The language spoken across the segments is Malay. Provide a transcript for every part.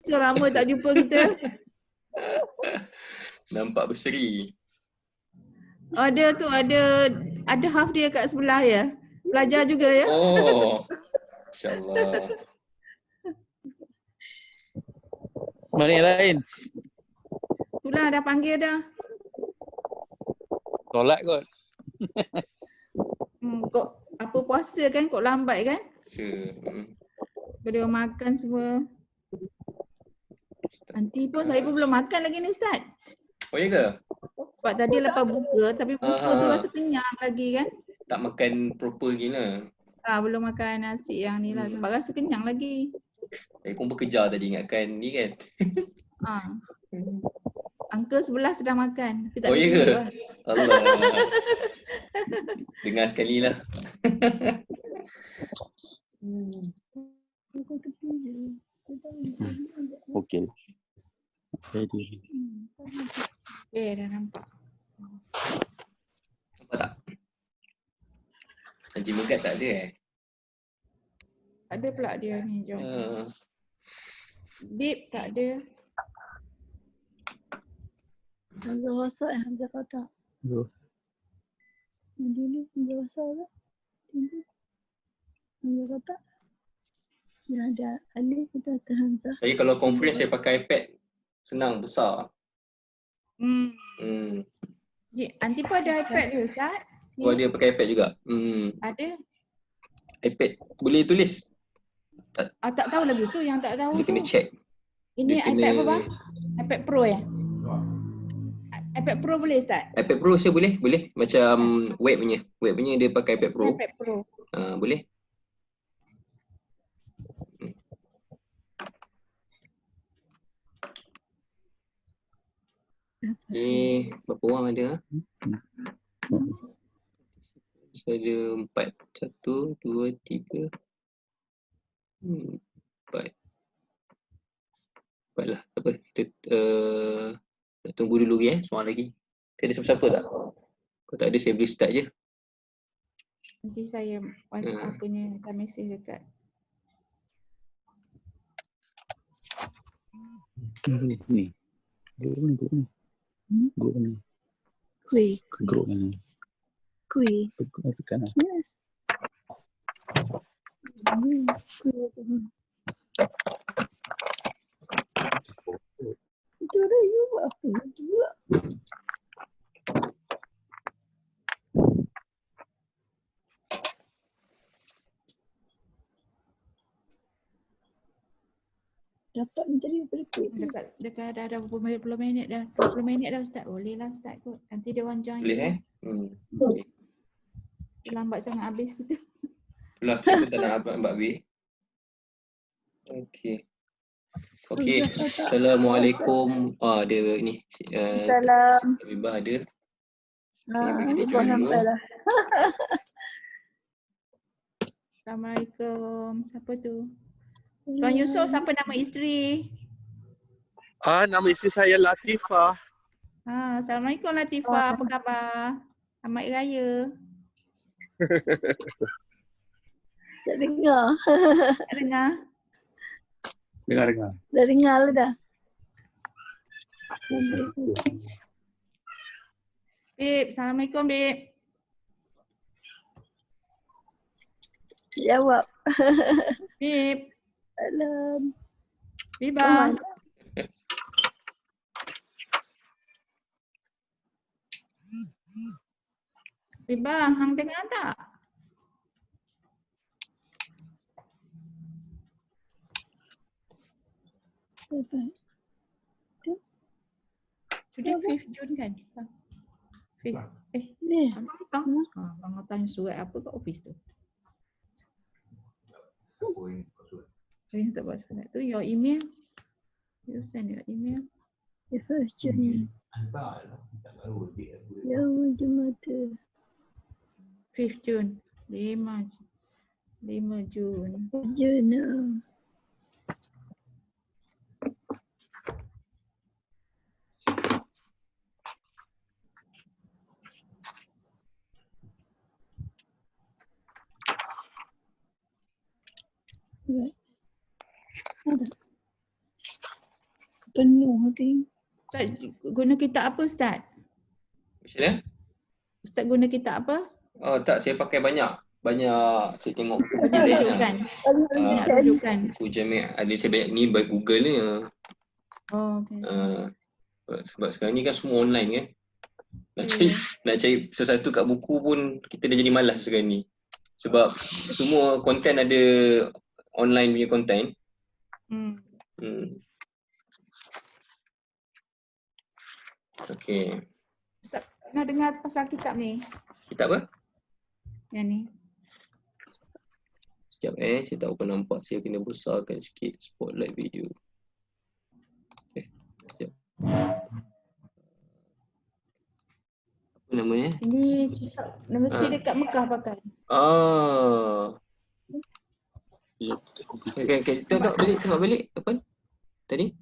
So lama tak jumpa kita. Nampak berseri. Ada tu, ada half dia kat sebelah ya. Pelajar juga ya. Oh. InsyaAllah. Mana yang lain? Itulah dah panggil dah. Solat kot. Kok apa puasa kan, kok lambat kan? Beliau makan semua. Nanti pun saya pun belum makan lagi ni Ustaz. Oh ya ke? Sebab tadi lepas buka, tapi buka tu rasa kenyang lagi kan. Tak makan proper lagi lah. Belum makan nasi yang ni lah. Sebab rasa kenyang lagi. Saya pun bekerja tadi ingatkan ni kan. Uncle sebelah sedang makan. Oh ya ke? Allah. Dengar sekali lah. Okey. Dah nampak. Nampak tak? Haji Megat tak ada Ada pula dia ni, jom. Bib tak ada. Hamzah Wasak Hamzah Kata. Dulu Hamzah Wasak tak? Hamzah Kata. Yang ada Alif kita kata Hamzah. Jadi kalau conference saya pakai iPad, senang, besar. Anti pun ada iPad dia Ustaz? Oh dia pakai iPad juga? Ada. iPad boleh tulis? Tak tahu lagi tu, yang tak tahu dia tu. Kena check. Ini dia iPad apa bang? iPad Pro ya? iPad Pro boleh Ustaz? iPad Pro saya boleh. Macam web punya dia pakai iPad Pro. iPad Pro. Boleh. Ni berapa orang ada? Ada 4. 1, 2, 3. 4. 4 lah. Apa? Kita nak tunggu dulu lagi seorang lagi. Ada siapa-siapa tak? Kalau tak ada saya boleh start je. Nanti saya WhatsApp punya mesej dekat. Ni. Grup ni. Kui. Grup ni. Kui. Tekan lah. Yes. Kui. Itu dah you buat apa juga. Dapat menteri berikut. Dekat dah 20 minit dah. 20 minit dah Ustaz. Boleh lah Ustaz kot. Nanti dia orang join. Boleh Okay. Lambat sangat habis kita. Itulah saya pun tak nak abang habis. Okey. Assalamualaikum. Ada ni. Salam. Habibah ada. Habibah sampai lah. Assalamualaikum. Siapa tu? Tuan Yusof, siapa nama isteri? Nama isteri saya Latifah. Assalamualaikum Latifah. Apa khabar? Selamat Hari Raya. Tak dengar. Tak dengar? Dengar. Dah dengar lah dah. Beb, Assalamualaikum Beb. Jawab. Beb. Salam. Bibah. Bibah, hang dengar tak? Sudah 5th June kan? 5th. Ni. Abang tanya surat apa kat office tu? Tak buat surat tu. Your email. You send your email. The first June. Yang Jumaat. 5th June. 5 Jun. June. Right. Ada. Penuh nanti. Ustaz guna kitab apa Ustaz? Macam mana? Ustaz guna kitab apa? Oh tak, saya pakai banyak saya tengok buku Banyak lain rujukan. lah. Banyak rujukan. Buku Jami' ada saya banyak ni by Google ni. Oh, okey. Sebab sekarang ni kan semua online kan. Nak cari sesuatu kat buku pun kita dah jadi malas sekarang ni. Sebab semua konten ada online punya konten. Okey. Ustaz pernah dengar pasal kitab ni? Kitab apa? Yang ni. Sekejap saya tak apa nampak. Saya kena besarkan sikit spotlight video. Sekejap. Apa namanya? Ini kitab mesti dekat Mekah pakai. Okay. Tengok balik apa tadi?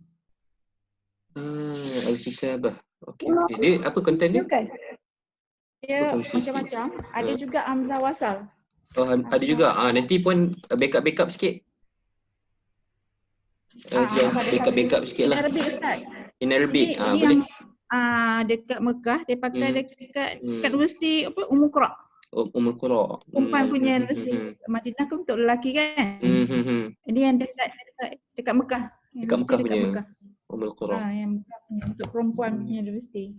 Al-Kitabah. Okey. Dia apa konten dia? Bukan. Dia Bukan sisi. macam-macam. Ada juga Hamzah Wasal. Oh, ada juga. Nanti pun backup sikit. Backup sikit lah. Arabic Ustaz. In Arabic. Ini Boleh. yang dekat Mekah dia pakai dekat universiti apa Ummul Qura. Ummul Qura. Perempuan punya universiti Madinah kan untuk lelaki kan. Ini yang dekat Mekah. Dekat Mekah punya. Ummul Qura. Yang Mekah punya untuk perempuan punya universiti.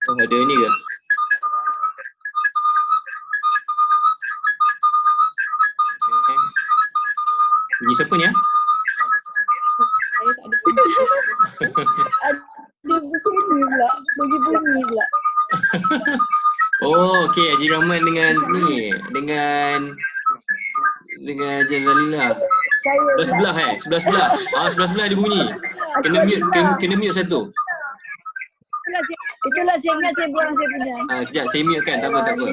Oh, ada ni ke? Bunyi siapa ni? Saya tak ada bunyi. Ada bunyi pula. Bunyi pula. Oh, okey. Haji Rahman dengan ni. Dengan Jazalillah. Saya Sebelah. Sebelah ada bunyi. Kena mute satu. Itulah saya ingat saya buang saya punya. Sekejap, saya mute kan. Tak apa.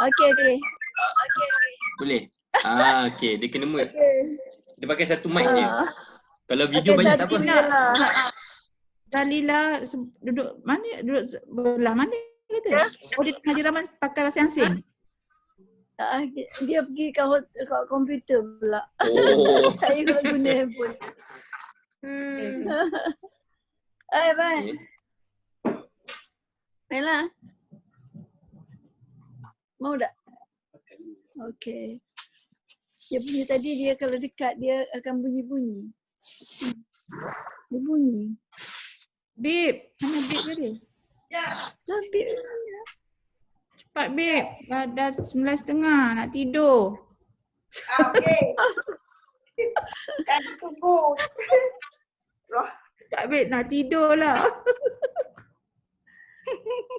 Okey. Boleh? Okey. Dia kena mute. Dia pakai satu mic je. Kalau video Pakai banyak tak satu apa. je lah. Dalila duduk mana? Duduk sebelah mana kita? Oh, dia Haji Rahman pakai bahasa Asing. Dia pergi kat komputer pula. Oh. Saya guna handphone. Ran. Mainlah. Mau tak? Okey. Dia bunyi tadi dia kalau dekat dia akan bunyi-bunyi. Dia bunyi. Bib, mana Bib tadi? Dah Bib. Cepat Bib, dah 9:30 nak tidur. Okey. Kan tunggu. Cepat Bib, nak tidur lah.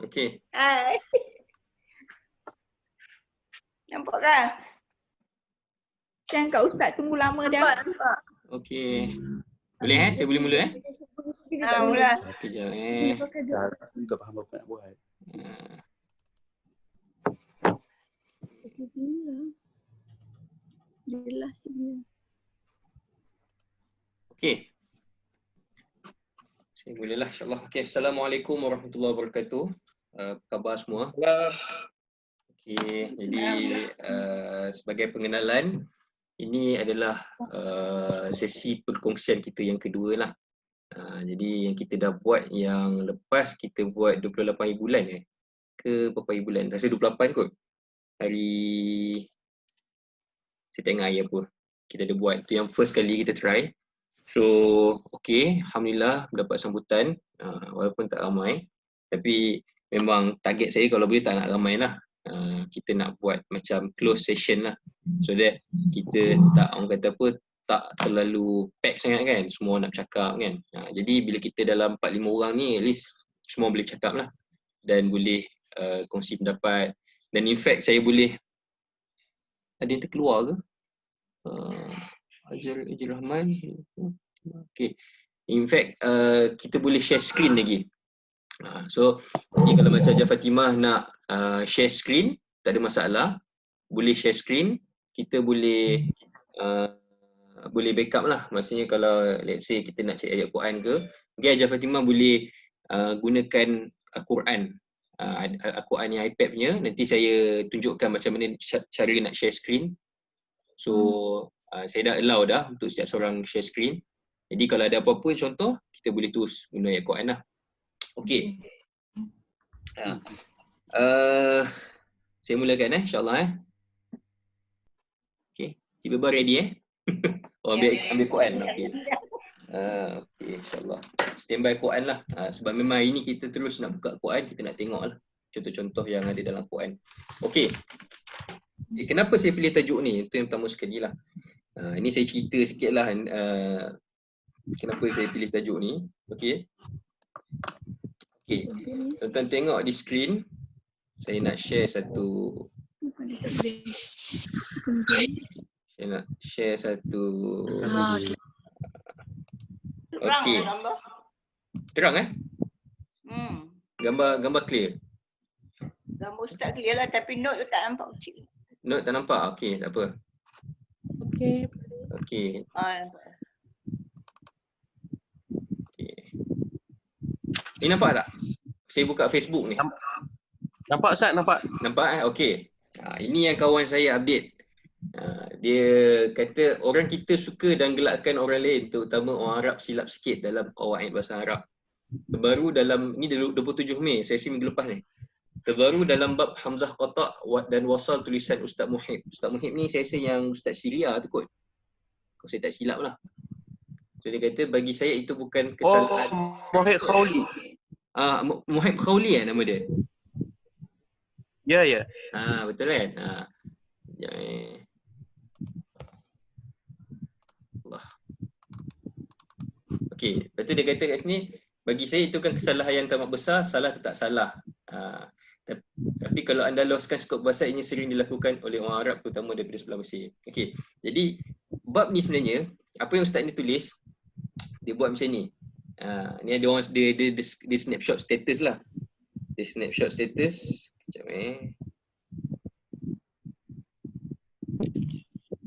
Okey. Hai. Nampak kan? Jangan kat Ustaz tunggu lama dah. Nampak. Okey. Boleh saya boleh mula Mula. Okey, jap Tak faham apa nak buat. Jelas sebenarnya. Okey. Saya mulalah insya-Allah. Okey, Assalamualaikum warahmatullahi wabarakatuh. Apa khabar semua? Okey, jadi sebagai pengenalan, ini adalah sesi perkongsian kita yang kedua lah. Jadi yang kita dah buat yang lepas kita buat 28 hari bulan ke berapa hari bulan? Rasa 28 kot. Hari saya tak ingat hari apa. Kita ada buat tu yang first kali kita try. So okey, alhamdulillah mendapat sambutan walaupun tak ramai. Tapi memang target saya kalau boleh tak nak ramai lah. Kita nak buat macam close session lah. So that kita tak, orang kata apa, tak terlalu pack sangat kan. Semua nak bercakap kan. Jadi bila kita dalam 4-5 orang ni, at least semua boleh cakap lah. Dan boleh kongsi pendapat. Dan in fact saya boleh, ada yang terkeluar ke? Haji Rahman. Okay. In fact kita boleh share screen lagi. So ni kalau macam Haji Fatimah nak share screen, tak ada masalah. Boleh share screen. Kita boleh boleh backup lah. Maksudnya kalau let's say kita nak cari ayat Quran ke, mungkin Hajiah Fatimah boleh gunakan Al-Quran. Al-Quran yang iPad punya, nanti saya tunjukkan macam mana cara nak share screen. So saya dah allow dah untuk setiap seorang share screen. Jadi kalau ada apa-apa contoh, kita boleh terus guna ayat Quran lah. Okey. Saya mulakan insyaAllah. Okey. Cik Beba ready Oh, ambil Quran. Okey. Okey, insyaAllah. Standby Quran lah. Sebab memang hari ni kita terus nak buka Quran, kita nak tengok lah contoh-contoh yang ada dalam Quran. Okey. Kenapa saya pilih tajuk ni? Itu yang pertama sekali lah. Ini saya cerita sikit lah kenapa saya pilih tajuk ni. Okey. Okey. Tuan-tuan tengok di skrin. Saya nak share satu. Saya nak share satu. Okey. Terang Gambar clear. Gambar Ustaz clear lah tapi note tu tak nampak kecil. Note tak nampak? Okey, tak apa. Okey. Okey. Nampak. Okey. Ni nampak tak? Saya buka Facebook ni. Nampak Ustaz, nampak. Nampak Okey. Ini yang kawan saya update. Dia kata orang kita suka dan gelakkan orang lain, terutama orang Arab silap sikit dalam qawaid bahasa Arab. Terbaru dalam, ni 27 Mei, sesi minggu lepas ni. Terbaru dalam bab Hamzah Qata' dan wasal tulisan Ustaz Muhib. Ustaz Muhib ni saya rasa yang Ustaz Syria tu kot. Kalau saya tak silap lah. So dia kata bagi saya itu bukan kesalahan. Muhib Khawli. Muhib Khawli nama dia? Ya, ya. Betul kan? Allah. Okey, lepas tu dia kata kat sini, bagi saya itu kan kesalahan yang teramat besar, salah tetap salah. Tapi kalau anda luaskan skop bahasa, ini sering dilakukan oleh orang Arab terutama daripada sebelah Mesir. Okey, jadi bab ni sebenarnya, apa yang Ustaz ni tulis, dia buat macam ni. Ni ada orang, dia snapshot status lah. Dia snapshot status. Sekejap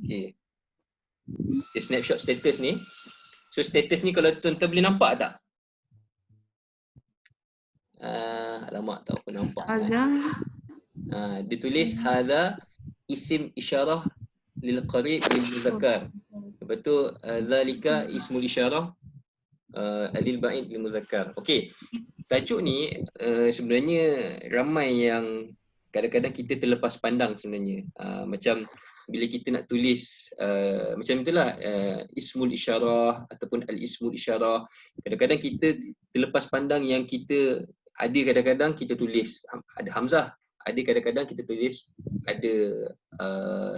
Okey. Dia snapshot status ni. So status ni kalau tuan-tuan boleh nampak tak? Alamak, tak apa nampak. Dia tulis hadza isim isyarah lil qarib lil muzakkar. Lepas tu zalika ismul isyarah lil ba'id lil muzakkar. Okey. Tajuk ni sebenarnya ramai yang kadang-kadang kita terlepas pandang sebenarnya. Macam bila kita nak tulis macam itulah ismul isyarah ataupun al-ismul isyarah, kadang-kadang kita terlepas pandang yang kita ada, kadang-kadang kita tulis ada hamzah, ada kadang-kadang kita tulis ada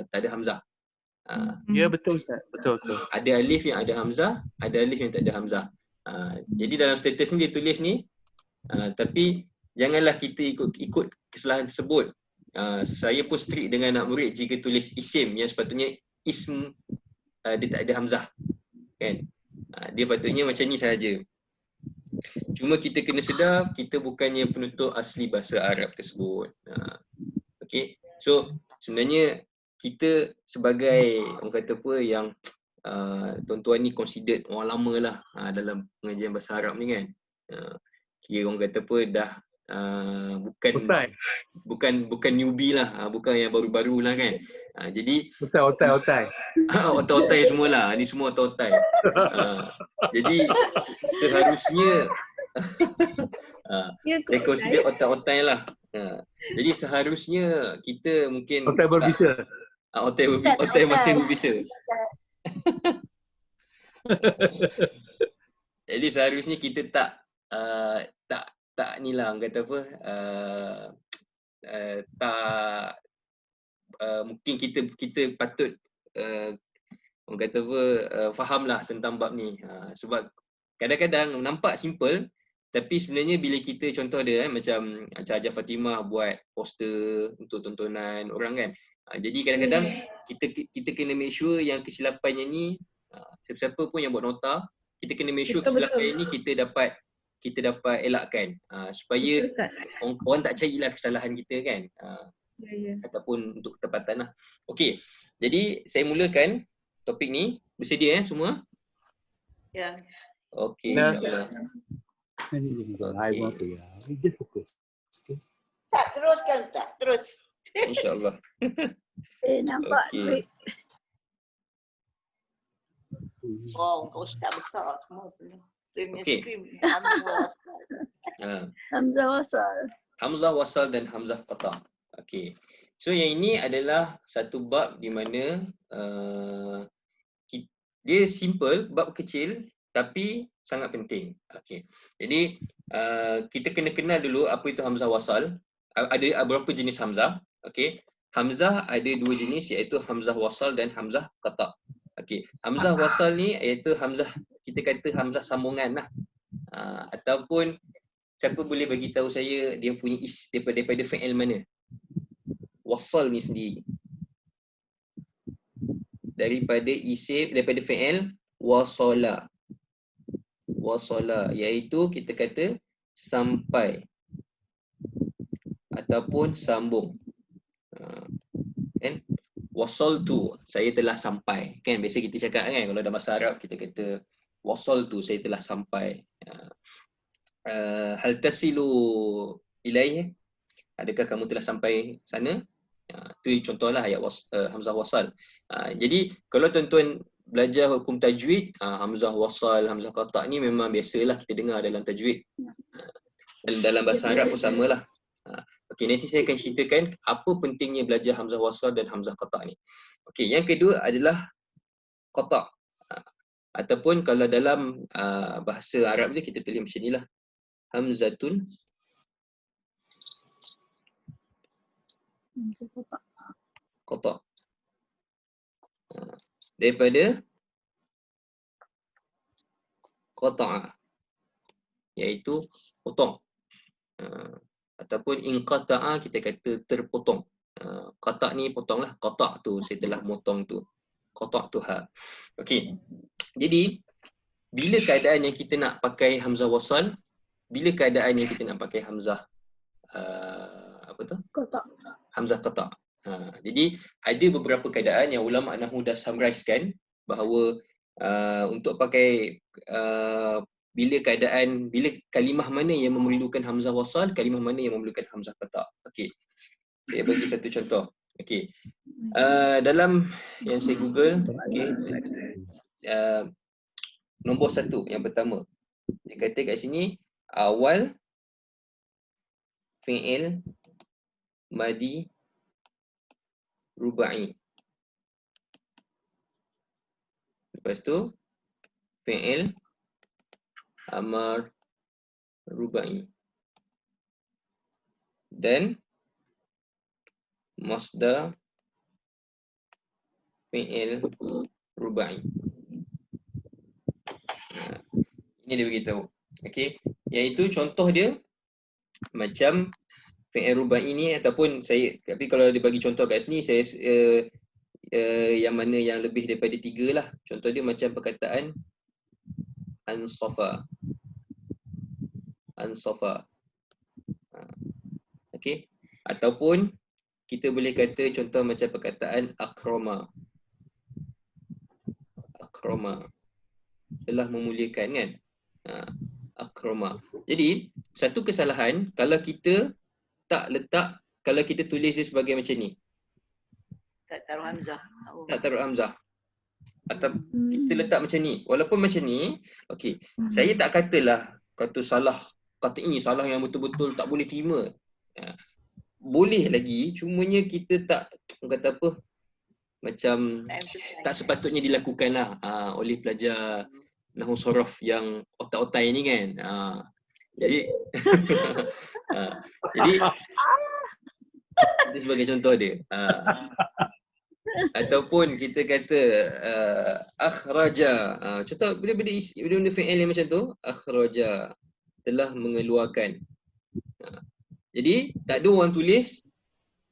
tak ada hamzah. Ya betul Ustaz, betul. Ada alif yang ada hamzah, ada alif yang tak ada hamzah. Jadi dalam status ni dia tulis ni, tapi janganlah kita ikut kesalahan tersebut. Saya pun strict dengan anak murid jika tulis isim yang sepatutnya ism dia tak ada hamzah, kan? Dia patutnya macam ni sahaja. Cuma kita kena sedar kita bukannya penutur asli bahasa Arab tersebut. Okey. So sebenarnya kita sebagai orang kata apa yang tuan-tuan ni considered orang lama lah bukan pengajian bahasa Arab ni kan. Kira orang kata apa dah bukan newbie lah, bukan yang baru-baru lah kan. Jadi Otai. otai semualah. Ni semua otai. Jadi seharusnya saya consider otai lah. Jadi seharusnya kita mungkin Otai berbisa. Otai masih berbisa. Jadi seharusnya kita tak nilah kata apa mungkin kita patut orang kata apa fahamlah tentang bab ni, sebab kadang-kadang nampak simple tapi sebenarnya bila kita contoh ada macam Hajiah Fatimah buat poster untuk tontonan orang kan, jadi kadang-kadang kita kena make sure yang kesilapannya ni siapa-siapa pun yang buat nota, kita kena make sure kesilapan ni kita dapat elakkan supaya orang tak carilah kesalahan kita kan. Ataupun untuk ketepatan lah. Okey, jadi saya mulakan topik ni? Bersedia semua? Ya. Okey, Ya. insyaAllah. Ini live apa ya? Dia fokus. Okay. Tak teruskan tak? Terus. InsyaAllah. Nampak Okey. duit. Wow, kau ustaz besar semua pula. Saya punya Okey. skrim ni. Alhamdulillah. Hamzah wasal. Hamzah wasal dan hamzah qata'. Okey. So yang ini adalah satu bab di mana dia simple, bab kecil tapi sangat penting. Okey. Jadi kita kena kenal dulu apa itu hamzah wasal. Ada berapa jenis hamzah? Okey. Hamzah ada dua jenis iaitu hamzah wasal dan hamzah qata'. Okey. Hamzah wasal ni iaitu hamzah, kita kata hamzah sambungan lah. Ataupun siapa boleh bagi tahu saya dia punya daripada fi'il mana? Wasal ni sendiri. Daripada fi'il wasala. Wasala iaitu kita kata sampai ataupun sambung. Kan? Wasaltu, saya telah sampai. Kan biasa kita cakap kan kalau dalam bahasa Arab kita kata wasaltu, saya telah sampai. Hal tasilu ilaih, adakah kamu telah sampai sana? Itu contohlah ayat hamzah wasal. Jadi kalau tuan-tuan belajar hukum tajwid, hamzah wasal, hamzah qata' ni memang biasalah kita dengar dalam tajwid. Dan dalam bahasa Arab pun samalah. Okey, nanti saya akan ceritakan apa pentingnya belajar hamzah wasal dan hamzah qata' ni. Okey, yang kedua adalah qata'. Ataupun kalau dalam bahasa Arab ni kita tulis macam inilah. Hamzatun qata'. Daripada qata'a, iaitu potong. Ataupun inqata'a kita kata terpotong. Qata' ni potonglah, qata' tu saya telah motong tu. Qata' tu ha. Okey. Jadi bila keadaan yang kita nak pakai hamzah wasal, bila keadaan yang kita nak pakai hamzah apa tu? Kotak. Hamzah qata'. Jadi ada beberapa keadaan yang ulama nahwu dah summarizekan bahawa untuk pakai bila kalimah mana yang memerlukan hamzah wasal, kalimah mana yang memerlukan hamzah qata'. Okey. Saya bagi satu contoh. Okey. Dalam yang saya Google, okey. Nombor 1 yang pertama. Dia kata kat sini awal fi'il madi rubai. Lepas tu fi'il amar rubai. Dan masdar fi'il rubai. Ini dia beritahu. Okey, iaitu contoh dia macam fi'il rubai ini ataupun tapi kalau dia bagi contoh kat sini saya yang mana yang lebih daripada 3 lah. Contoh dia macam perkataan ansafa. Ansafa. Okey, ataupun kita boleh kata contoh macam perkataan akrama. Akrama. Telah memuliakan kan? Akrama. Jadi satu kesalahan kalau kita tak letak, kalau kita tulis dia sebagai macam ni. Tak taruh hamzah. Tak taruh hamzah. Atau kita letak macam ni. Walaupun macam ni, okey, saya tak katalah kata salah, kata ini salah yang betul-betul tak boleh terima. Boleh lagi, cumanya kita tak, kata apa, macam tak sepatutnya dilakukanlah oleh pelajar nahwu sorof yang otak-otai ni kan. Jadi jadi itu sebagai contoh dia. Ataupun kita kata akhraja. Contoh benda-benda fi'il yang macam tu, akhraja, telah mengeluarkan. Jadi tak ada orang tulis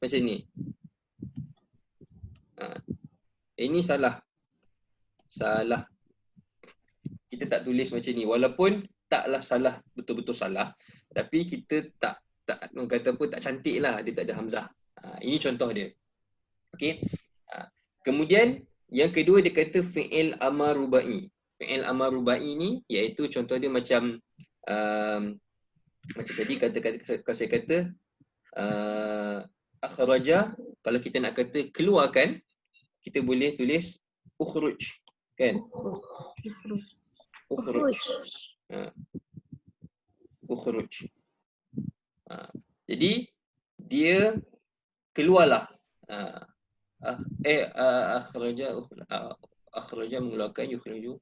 macam ni. Ini salah. Salah. Kita tak tulis macam ni walaupun taklah salah, betul-betul salah, tapi kita tak kata apa, tak cantik lah dia tak ada hamzah. Ini contoh dia. Okey. Kemudian Yang kedua dia kata fi'il amar rubai. Fi'il amar rubai ni iaitu contoh dia macam macam tadi kalau saya kata akhraja, kalau kita nak kata keluarkan, kita boleh tulis ukhruj, kan? Ukhruj. Ukhruj. Jadi dia keluarlah. Akhraja mengeluarkan, yukhriju.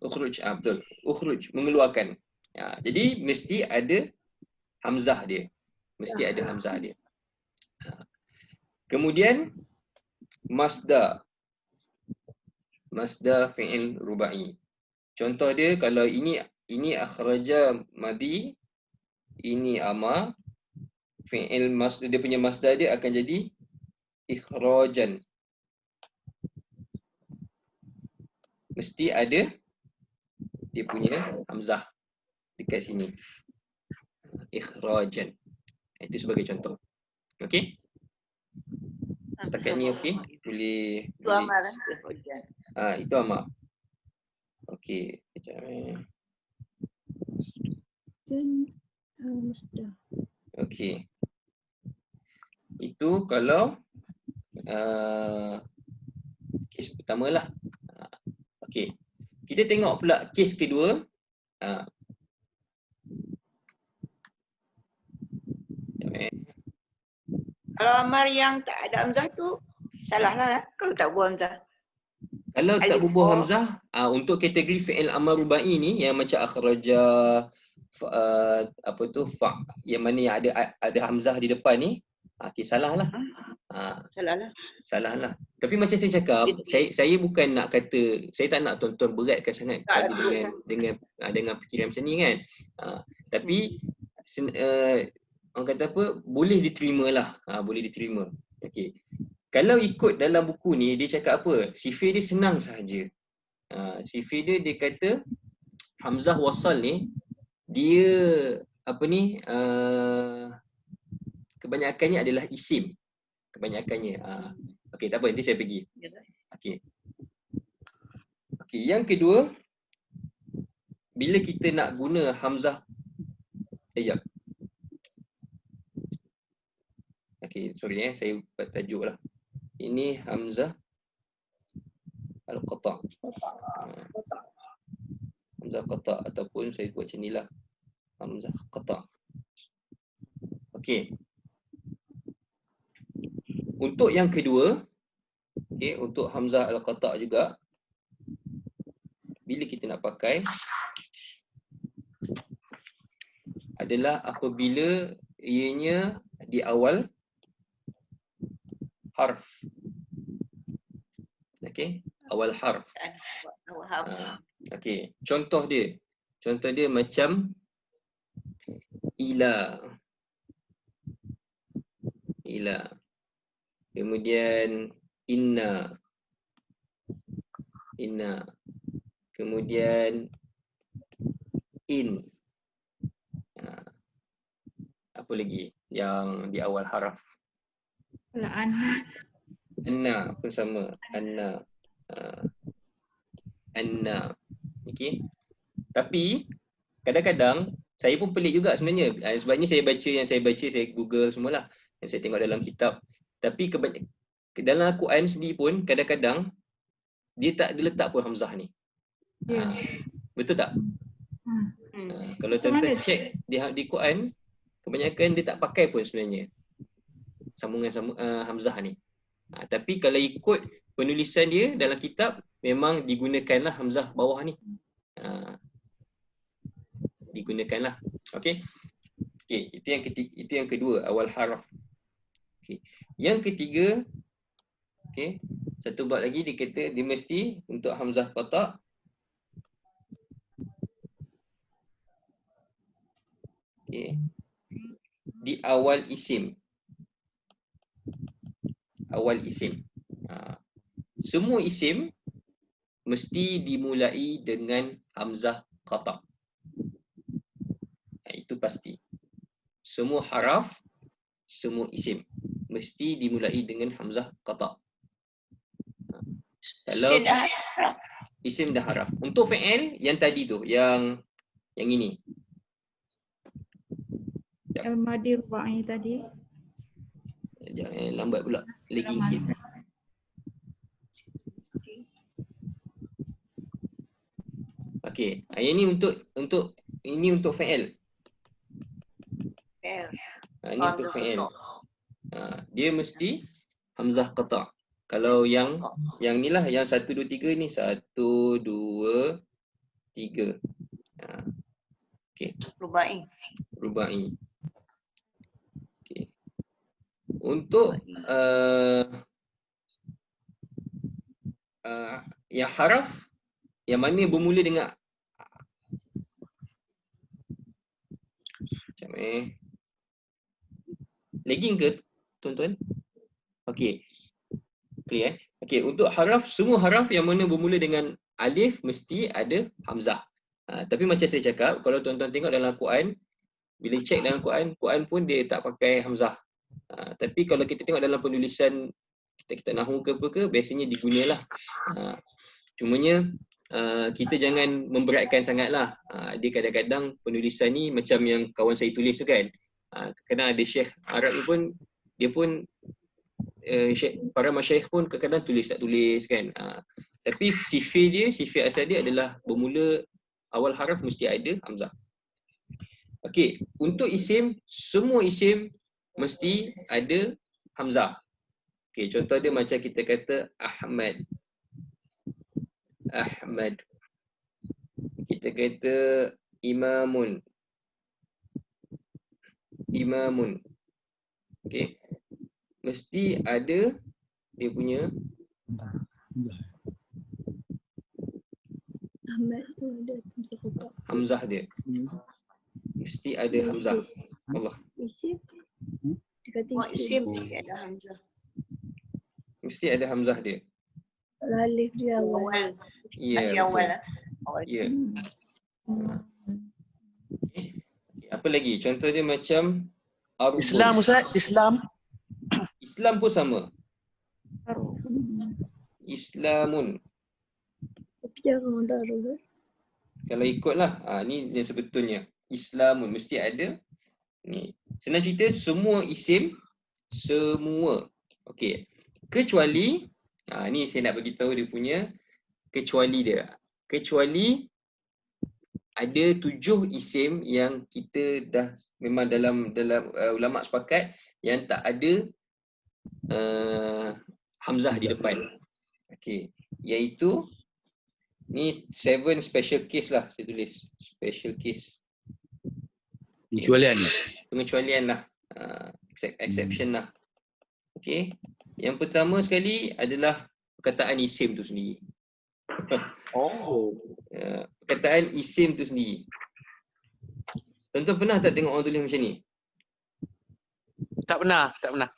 Ukhruj, betul. Ukhruj mengeluarkan. Jadi mesti ada hamzah dia. Mesti ada hamzah dia. Kemudian masdar. Masdar fi'il rubai. Contoh dia kalau ini akhraja madi, ini amar, fi'il masdar, dia punya masdar dia akan jadi ikhrajan. Mesti ada dia punya hamzah dekat sini. Ikhrajan. Itu sebagai contoh. Okey? Setakat ni okey? Boleh. Itu amal lah. Itu amar. Okey. Sekejap. Okey. Itu kalau kes pertama lah. Okey. Kita tengok pula kes kedua. Kalau amar yang tak ada hamzah tu salah lah kalau tak buang hamzah. Kalau tak Alif bubuh wa. hamzah, untuk kategori fi'il amar rubai ni yang macam akhraja, yang mana yang ada hamzah di depan ni, salah lah. Salah lah. Salah lah. Tapi macam saya cakap, saya bukan nak kata, saya tak nak tuan-tuan beratkan sangat Tak, dengan fikiran macam ni kan. Tapi orang kata apa, boleh diterima lah. Boleh diterima. Okey. Kalau ikut dalam buku ni, dia cakap apa? Sifir dia senang sahaja. Sifir dia kata hamzah wasal ni, dia kebanyakannya adalah isim. Kebanyakannya. Okey, tak apa, nanti saya pergi. Okey. Okey, yang kedua, bila kita nak guna hamzah, sekejap. Okey, sorry saya buat tajuk lah. Ini hamzah al-qata'. Hamzah qata' ataupun saya buat macam inilah. Hamzah qata'. Okey. Untuk yang kedua, untuk hamzah al-qata' juga, bila kita nak pakai adalah apabila ianya di awal harf. Okey, awal harf. Okey, contoh dia macam ila. Kemudian inna. Kemudian in. Apa lagi yang di awal harf? Anna pun sama. Anna. Okey. Tapi kadang-kadang saya pun pelik juga sebenarnya. Sebabnya saya Google semualah. Yang saya tengok dalam kitab. Tapi dalam Al-Quran sendiri pun kadang-kadang dia tak diletak pun hamzah ni. Betul tak? Kalau tuan-tuan check di Quran, kebanyakan dia tak pakai pun sebenarnya sambungan hamzah ni. Tapi kalau ikut penulisan dia dalam kitab, memang digunakanlah hamzah bawah ni. Digunakanlah. Okey. Okey, itu yang kedua, awal harf. Okey. Yang ketiga, okey, satu bab lagi dia kata dia mesti untuk hamzah qata' okey, di awal isim. Awal isim. Semua isim mesti dimulai dengan hamzah qata'. Itu pasti. Semua haraf, semua isim mesti dimulai dengan hamzah qata'. Kalau Isim dah haraf. isim dah haraf. Untuk fi'il yang tadi tu, yang ini. Al-Madi rubai tadi. Jangan lambat pula. Lagging sikit. Okey, ini untuk fi'il. Fail. Ini untuk fi'il. Dia mesti hamzah qata'. Kalau yang ni lah, yang 1 2 3 ni 1 2 3. Okey, Rubai. rubai. Okey. Untuk yang haraf yang mana bermula dengan macam lagging ke tuan-tuan? Okey. Clear Okey, untuk haraf, semua haraf yang mana bermula dengan alif mesti ada hamzah. Tapi macam saya cakap, kalau tuan-tuan tengok dalam Quran, bila check dalam Quran pun dia tak pakai hamzah. Tapi kalau kita tengok dalam penulisan kitab nahwu ke apa ke, biasanya digunalah. Cumanya kita jangan memberatkan sangatlah. Dia kadang-kadang penulisan ni macam yang kawan saya tulis tu kan. Kadang ada syekh Arab ni pun, dia pun para masyayikh pun kadang-kadang tulis tak tulis kan. Tapi sifir asal dia adalah bermula awal haraf mesti ada hamzah. Okey, untuk isim, semua isim mesti ada hamzah. Okey, contoh dia macam kita kata Ahmad. Kita kata Imamun. Okey. Mesti ada dia punya Ahmad tu ada hamzah qata'. hamzah dia. Mesti ada hamzah. Allah. Isim. Dia kata Semua isim isim. mesti ada hamzah. Mesti ada hamzah dia. Kalau alif dia awal. Awal. Ya. Masih betul. awal lah. Awal. Ya. Okey. Apa lagi? Contoh dia macam arbun. Islam Ustaz, Islam. Islam pun sama. Islamun. Tapi jarang orang taruh kan. Kalau ikutlah, ni yang sebetulnya. Islamun mesti ada. Ni. Senang cerita, semua isim, semua. Okey. Kecuali, ni saya nak bagi tahu dia punya kecuali dia. Kecuali ada 7 isim yang kita dah memang dalam ulama sepakat yang tak ada hamzah di depan. Okey, iaitu ni 7 special case lah saya tulis. Special case. Pengecualian. Pengecualian lah. Exception lah. Okey. Yang pertama sekali adalah perkataan isim tu sendiri. Perkataan isim tu sendiri. Tuan-tuan pernah tak tengok orang tulis macam ni? Tak pernah. Tak pernah.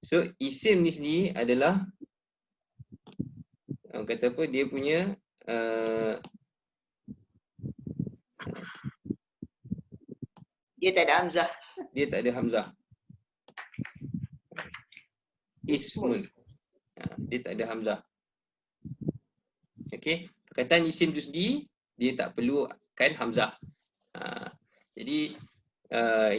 So isim ni sendiri adalah orang kata apa, dia punya Dia tak ada hamzah. dia tak ada hamzah. Ismun. Dia tak ada hamzah. Okey, perkataan isim tu sendiri dia tak perlukan hamzah. Jadi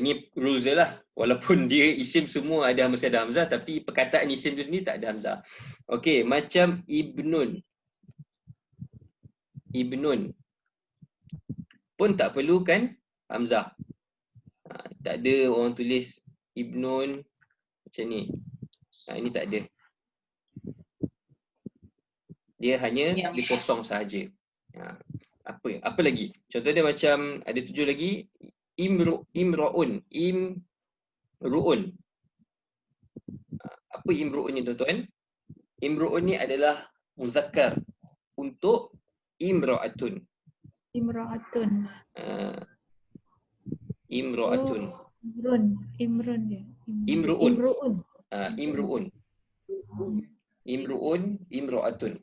ini rules dia lah. Walaupun dia isim semua mesti ada hamzah, tapi perkataan isim tu sendiri tak ada hamzah. Okey, macam ibnun. Ibnun pun tak perlukan hamzah. Tak ada orang tulis ibnun macam ni. Ini tak ada. Dia hanya dia kosong sahaja. Apa lagi? Contoh dia macam ada 7 lagi. Imru'un. Apa imru'un ni tuan-tuan? Imru'un ni adalah muzakkar untuk imra'atun. Imra'atun. Imra'atun. Imrun dia. Imru'un. Imru'un, imra'atun.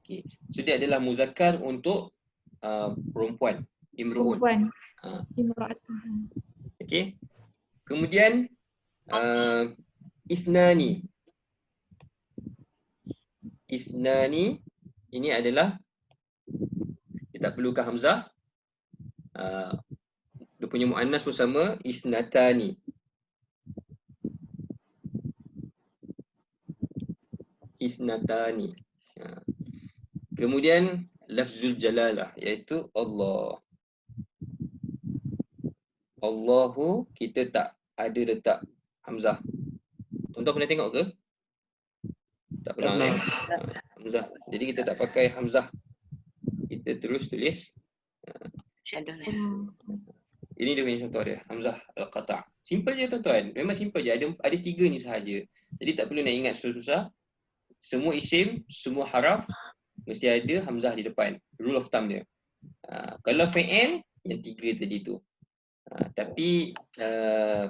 Okey. So dia adalah muzakkar untuk perempuan. Imru'un. Perempuan. Imra'atun. Okey. Kemudian Isnani. Isnani ini adalah dia tak perlukan hamzah. Dia punya muannas pun sama, isnatani. Isnatani. Kemudian lafzul jalalah iaitu Allah. Allahu kita tak ada letak hamzah. Tuan-tuan pernah tengok ke? Tak pernah. pernah. Hamzah. Jadi kita tak pakai hamzah. Kita terus tulis. Shadow lah. Ini dia punya contoh dia. Hamzah al-qata'. Simple je tuan-tuan. Memang simple je. Ada 3 ni sahaja. Jadi tak perlu nak ingat susah-susah. Semua isim, semua haraf mesti ada hamzah di depan. Rule of thumb dia. Kalau fi'il yang 3 tadi tu. Tapi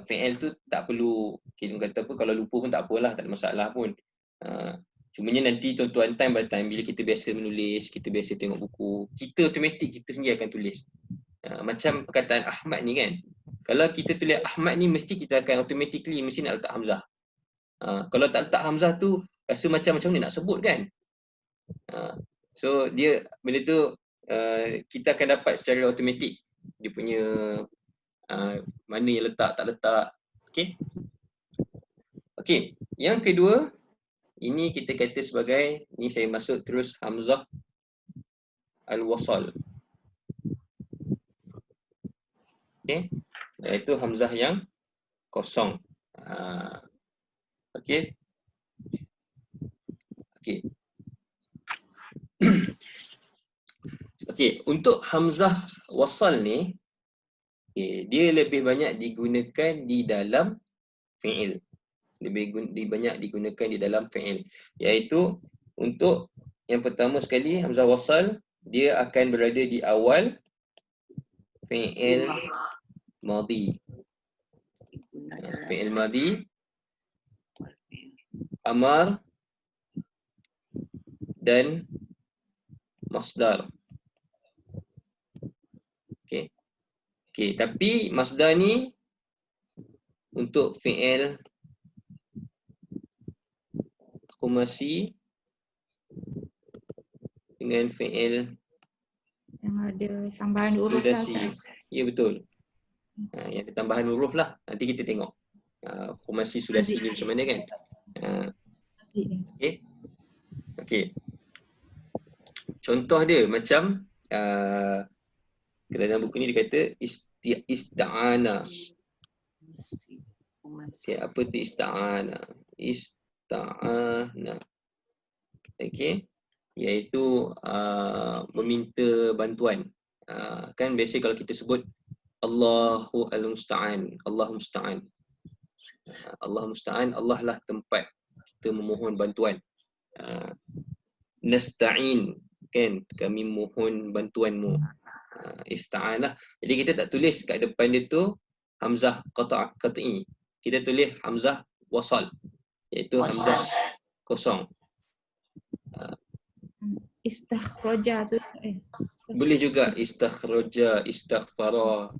fi'il tu tak perlu kita kata apa, kalau lupa pun tak apalah, tak ada masalah pun. Cumanya nanti tuan-tuan time by time bila kita biasa menulis, kita biasa tengok buku, kita automatik kita sendiri akan tulis. Macam perkataan Ahmad ni kan. Kalau kita tulis Ahmad ni mesti kita akan automatically mesti nak letak hamzah. Kalau tak letak hamzah tu rasa macam ni nak sebut kan. So dia benda tu kita akan dapat secara automatik dia punya mana yang letak, tak letak. Okey. Okey, yang kedua ini kita kata sebagai, ni saya masuk terus hamzah al-wasal. Okey, iaitu hamzah yang kosong. Okey. Okey. Okey, untuk hamzah wasal ni dia lebih banyak digunakan di dalam fi'il. Lebih banyak digunakan di dalam fi'il. Iaitu untuk yang pertama sekali hamzah wasal dia akan berada di awal fi'il madhi. Fi'il madhi, amar dan masdar. Okey, tapi masdar ni untuk fi'il khumasi dengan fi'il Yang ada tambahan huruf lah. sudasi. Ya betul. Yang ada tambahan huruf lah. Nanti kita tengok khumasi sudasi ni macam mana kan. Okey. Okey. Contoh dia macam dalam buku ni dia kata ista'ana. Okey, apa tu ista'ana? Ista'ana. Okey. Iaitu meminta bantuan. Kan biasa kalau kita sebut Allahu al-musta'an, Allah musta'an. Allah musta'an, Allah lah tempat kita memohon bantuan. Nasta'in, kan, kami mohon bantuanmu. Ista'anah. Jadi kita tak tulis kat depan dia tu hamzah qat'i. Kita tulis hamzah wasal, iaitu hamzah kosong. Istakhraja tu Boleh juga istakhraja, istaghfara,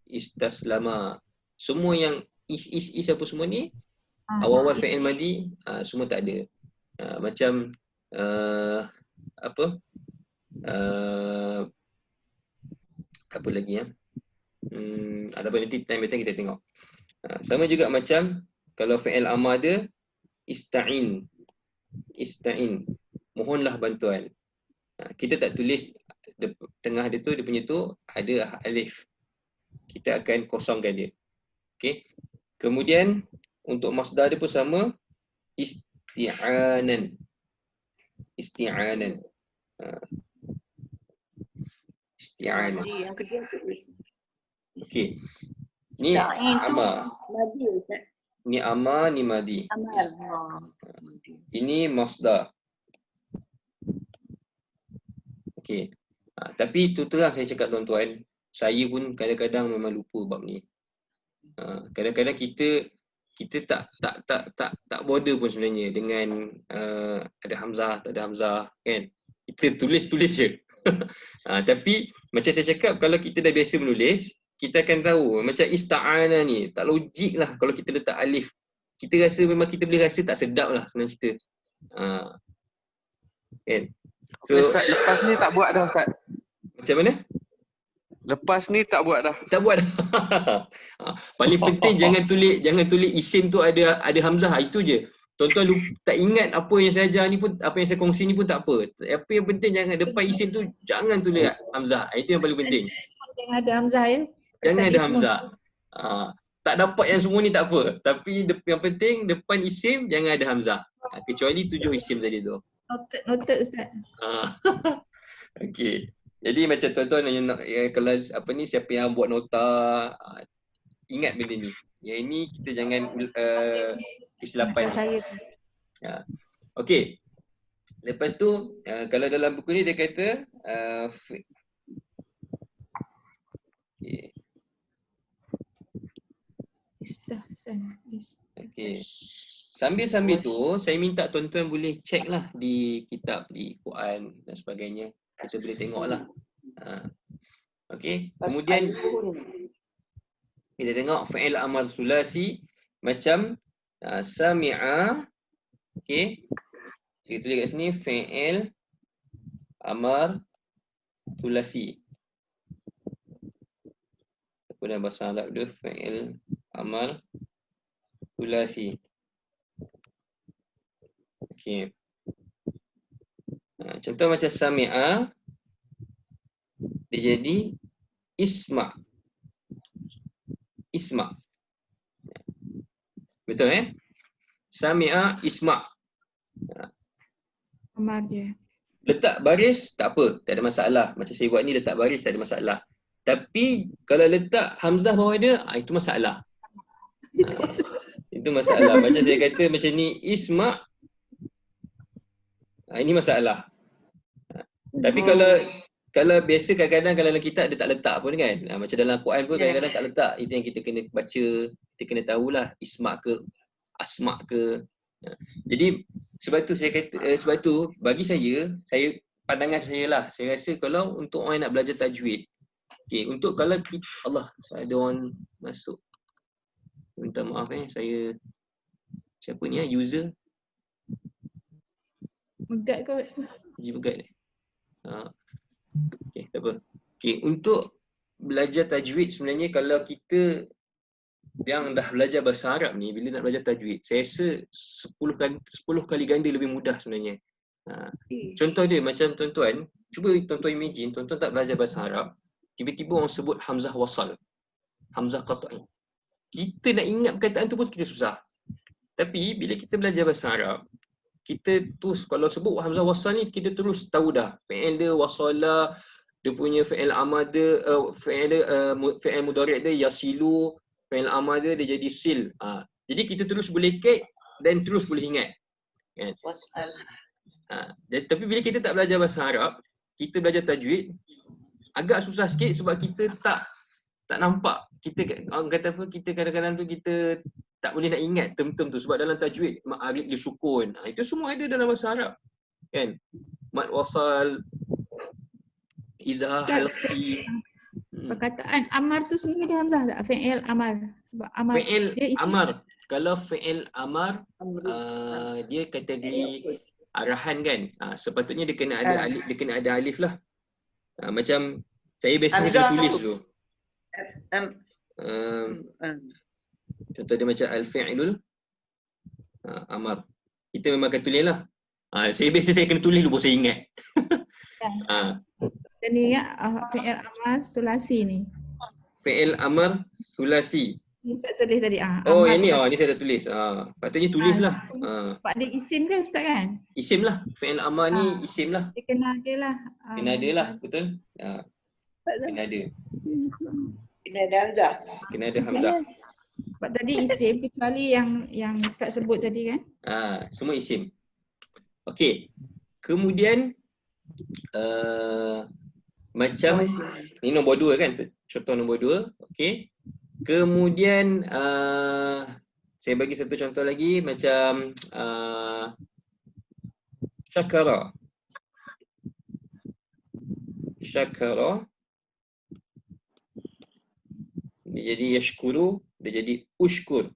istaslama. Semua yang is apa semua ni awal-awal fi'il madhi semua tak ada. Macam apa lagi ya? Ataupun nanti time kita tengok. Sama juga macam kalau fi'il amar dia ista'in. Ista'in. Mohonlah bantuan. Kita tak tulis tengah dia tu, dia punya tu ada alif. Kita akan kosongkan dia. Okey. Kemudian untuk masdar dia pun sama, isti'anan. Isti'anan. Isti'anan. Jadi yang kedua tulis. Okey. Ni Ista'in tu amar. Madi Ustaz. Ni amar, ni madi. Amal. Ini masdar. Okey. Tapi tu terang saya cakap tuan-tuan, saya pun kadang-kadang memang lupa bab ni. Kadang-kadang kita tak border pun sebenarnya dengan ada hamzah, tak ada hamzah kan. Kita tulis je. Tapi macam saya cakap, kalau kita dah biasa menulis, kita akan tahu macam ista'ana ni tak logik lah kalau kita letak alif kita rasa memang kita boleh rasa tak sedap lah senang cerita. Kan? So, Okay, Ustaz, lepas ni tak buat dah Ustaz. macam mana? Lepas ni tak buat dah. Tak buat. Paling penting jangan tulis isim tu ada hamzah, itu je. Tuan-tuan tak ingat apa yang saya ajar ni pun, apa yang saya kongsi ni pun tak apa. Apa yang penting jangan depan isim tu jangan tulis hamzah. Itu yang paling penting. Jangan ada hamzah ya. Jangan Tak ada semua. hamzah. Tak dapat yang semua ni tak apa. Tapi yang penting depan isim jangan ada hamzah. Kecuali 7 isim tadi tu. Noted Ustaz. Okey. Jadi macam tuan-tuan kalau apa ni, siapa yang buat nota, ingat benda ni. Yang ini kita jangan kesilapan. Saya. Okey. Lepas tu kalau dalam buku ni dia kata okey. Istahsan. Okey. Sambil-sambil tu saya minta tuan-tuan boleh check lah di kitab, di Quran dan sebagainya. Kita boleh tengok lah. Okey. Kemudian kita tengok fi'il amar sulasi macam sami'a. Okey. Kita tulis kat sini fi'il amar sulasi. Apa dalam bahasa Arab dia? Fi'il amar sulasi. Okey. Contoh macam sami'a, dia jadi isma'. Isma'. Betul Sami'a isma'. Amar dia. Letak baris tak apa, tak ada masalah. Macam saya buat ni letak baris tak ada masalah. Tapi kalau letak hamzah bawah dia, itu masalah. Itu masalah. Macam saya kata macam ni, isma'. Ini masalah. Tapi kalau biasa kadang-kadang kalau dalam kitab dia tak letak pun kan. Macam dalam Quran pun kadang-kadang tak letak. Itu yang kita kena baca, kita kena tahulah isma' ke, asma' ke. Jadi sebab tu saya kata, sebab tu bagi saya pandangan saya lah, saya rasa kalau untuk orang nak belajar tajwid, okey, untuk kalau kita, Allah, ada orang masuk. Minta maaf saya, siapa ni user? Megat kot. Haji Megat ni. Okey, tak apa. Okey, untuk belajar tajwid sebenarnya kalau kita yang dah belajar bahasa Arab ni, bila nak belajar tajwid, saya rasa 10 kali ganda lebih mudah sebenarnya. Contoh dia macam tuan-tuan, cuba tuan-tuan imagine, tuan-tuan tak belajar bahasa Arab, tiba-tiba orang sebut hamzah wasal, hamzah qat'i. Kita nak ingat perkataan tu pun kita susah. Tapi bila kita belajar bahasa Arab, kita terus kalau sebut hamzah wasal ni kita terus tahu dah fi'il dia wasala, dia punya fi'il amar dia, fi'il mudhari' dia yasilu, fi'il amar dia jadi sil. Jadi kita terus boleh kek dan terus boleh ingat. Kan? Tapi bila kita tak belajar bahasa Arab, kita belajar tajwid agak susah sikit sebab kita tak nampak. Kita orang kata apa, kita kadang-kadang tu kita tak boleh nak ingat term-term tu sebab dalam tajwid alif dia sukun. Itu semua ada dalam bahasa Arab. Kan? Mad wasal, izah halqi. Perkataan amar tu sendiri ada hamzah tak? Fi'il amar. Sebab amar. Fi'il dia amar. Kalau fi'il amar dia kategori arahan kan. Sepatutnya dia kena ada alif, dia kena ada alif lah. Macam saya biasanya kena tulis dulu. Contoh dia macam al-fi'lul amar. Kita memang akan tulis lah. Saya kena tulis dulu baru saya ingat. Dan ni ya, fi'il amar sulasi ni. Fi'il amar sulasi. Ni Ustaz tulis tadi. Oh amar yang ni, ni saya dah tulis. Patutnya tulis lah. Sebab dia isim kan Ustaz kan? Isim lah. Fi'il amar ni isim lah. Dia kena ada lah. Kena ada lah, betul? Kena ada. Kena ada hamzah. Kena ada hamzah. Sebab tadi isim kecuali yang Ustaz sebut tadi kan? Semua isim. Okey. Kemudian macam ni nombor 2 kan? Contoh nombor 2. Okey. Kemudian saya bagi satu contoh lagi macam syakara. Syakara. Dia jadi yashkuru, dia jadi ushkur.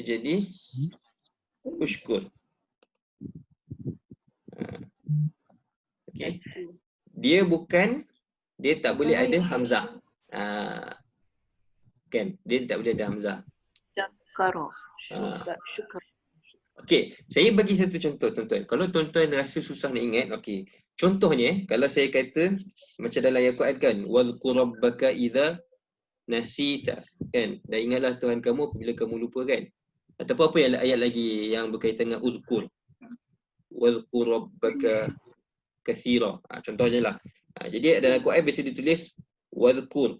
dia jadi ushkur. Okey. Dia tak boleh ada hamzah. Kan? Dia tak boleh ada hamzah. Zakaro. Syukar. Okey, saya bagi satu contoh tuan-tuan. Kalau tuan-tuan rasa susah nak ingat, okey. Contohnya, kalau saya kata macam dalam ayat Quran kan, wazkur rabbaka idza nasita, kan? Dan ingatlah Tuhan kamu apabila kamu lupa, kan? Ataupun apa ayat lagi yang berkaitan dengan uzkur. Wazkur rabbaka kathira. Contohnya lah. Jadi dalam Quran biasa ditulis wazkur.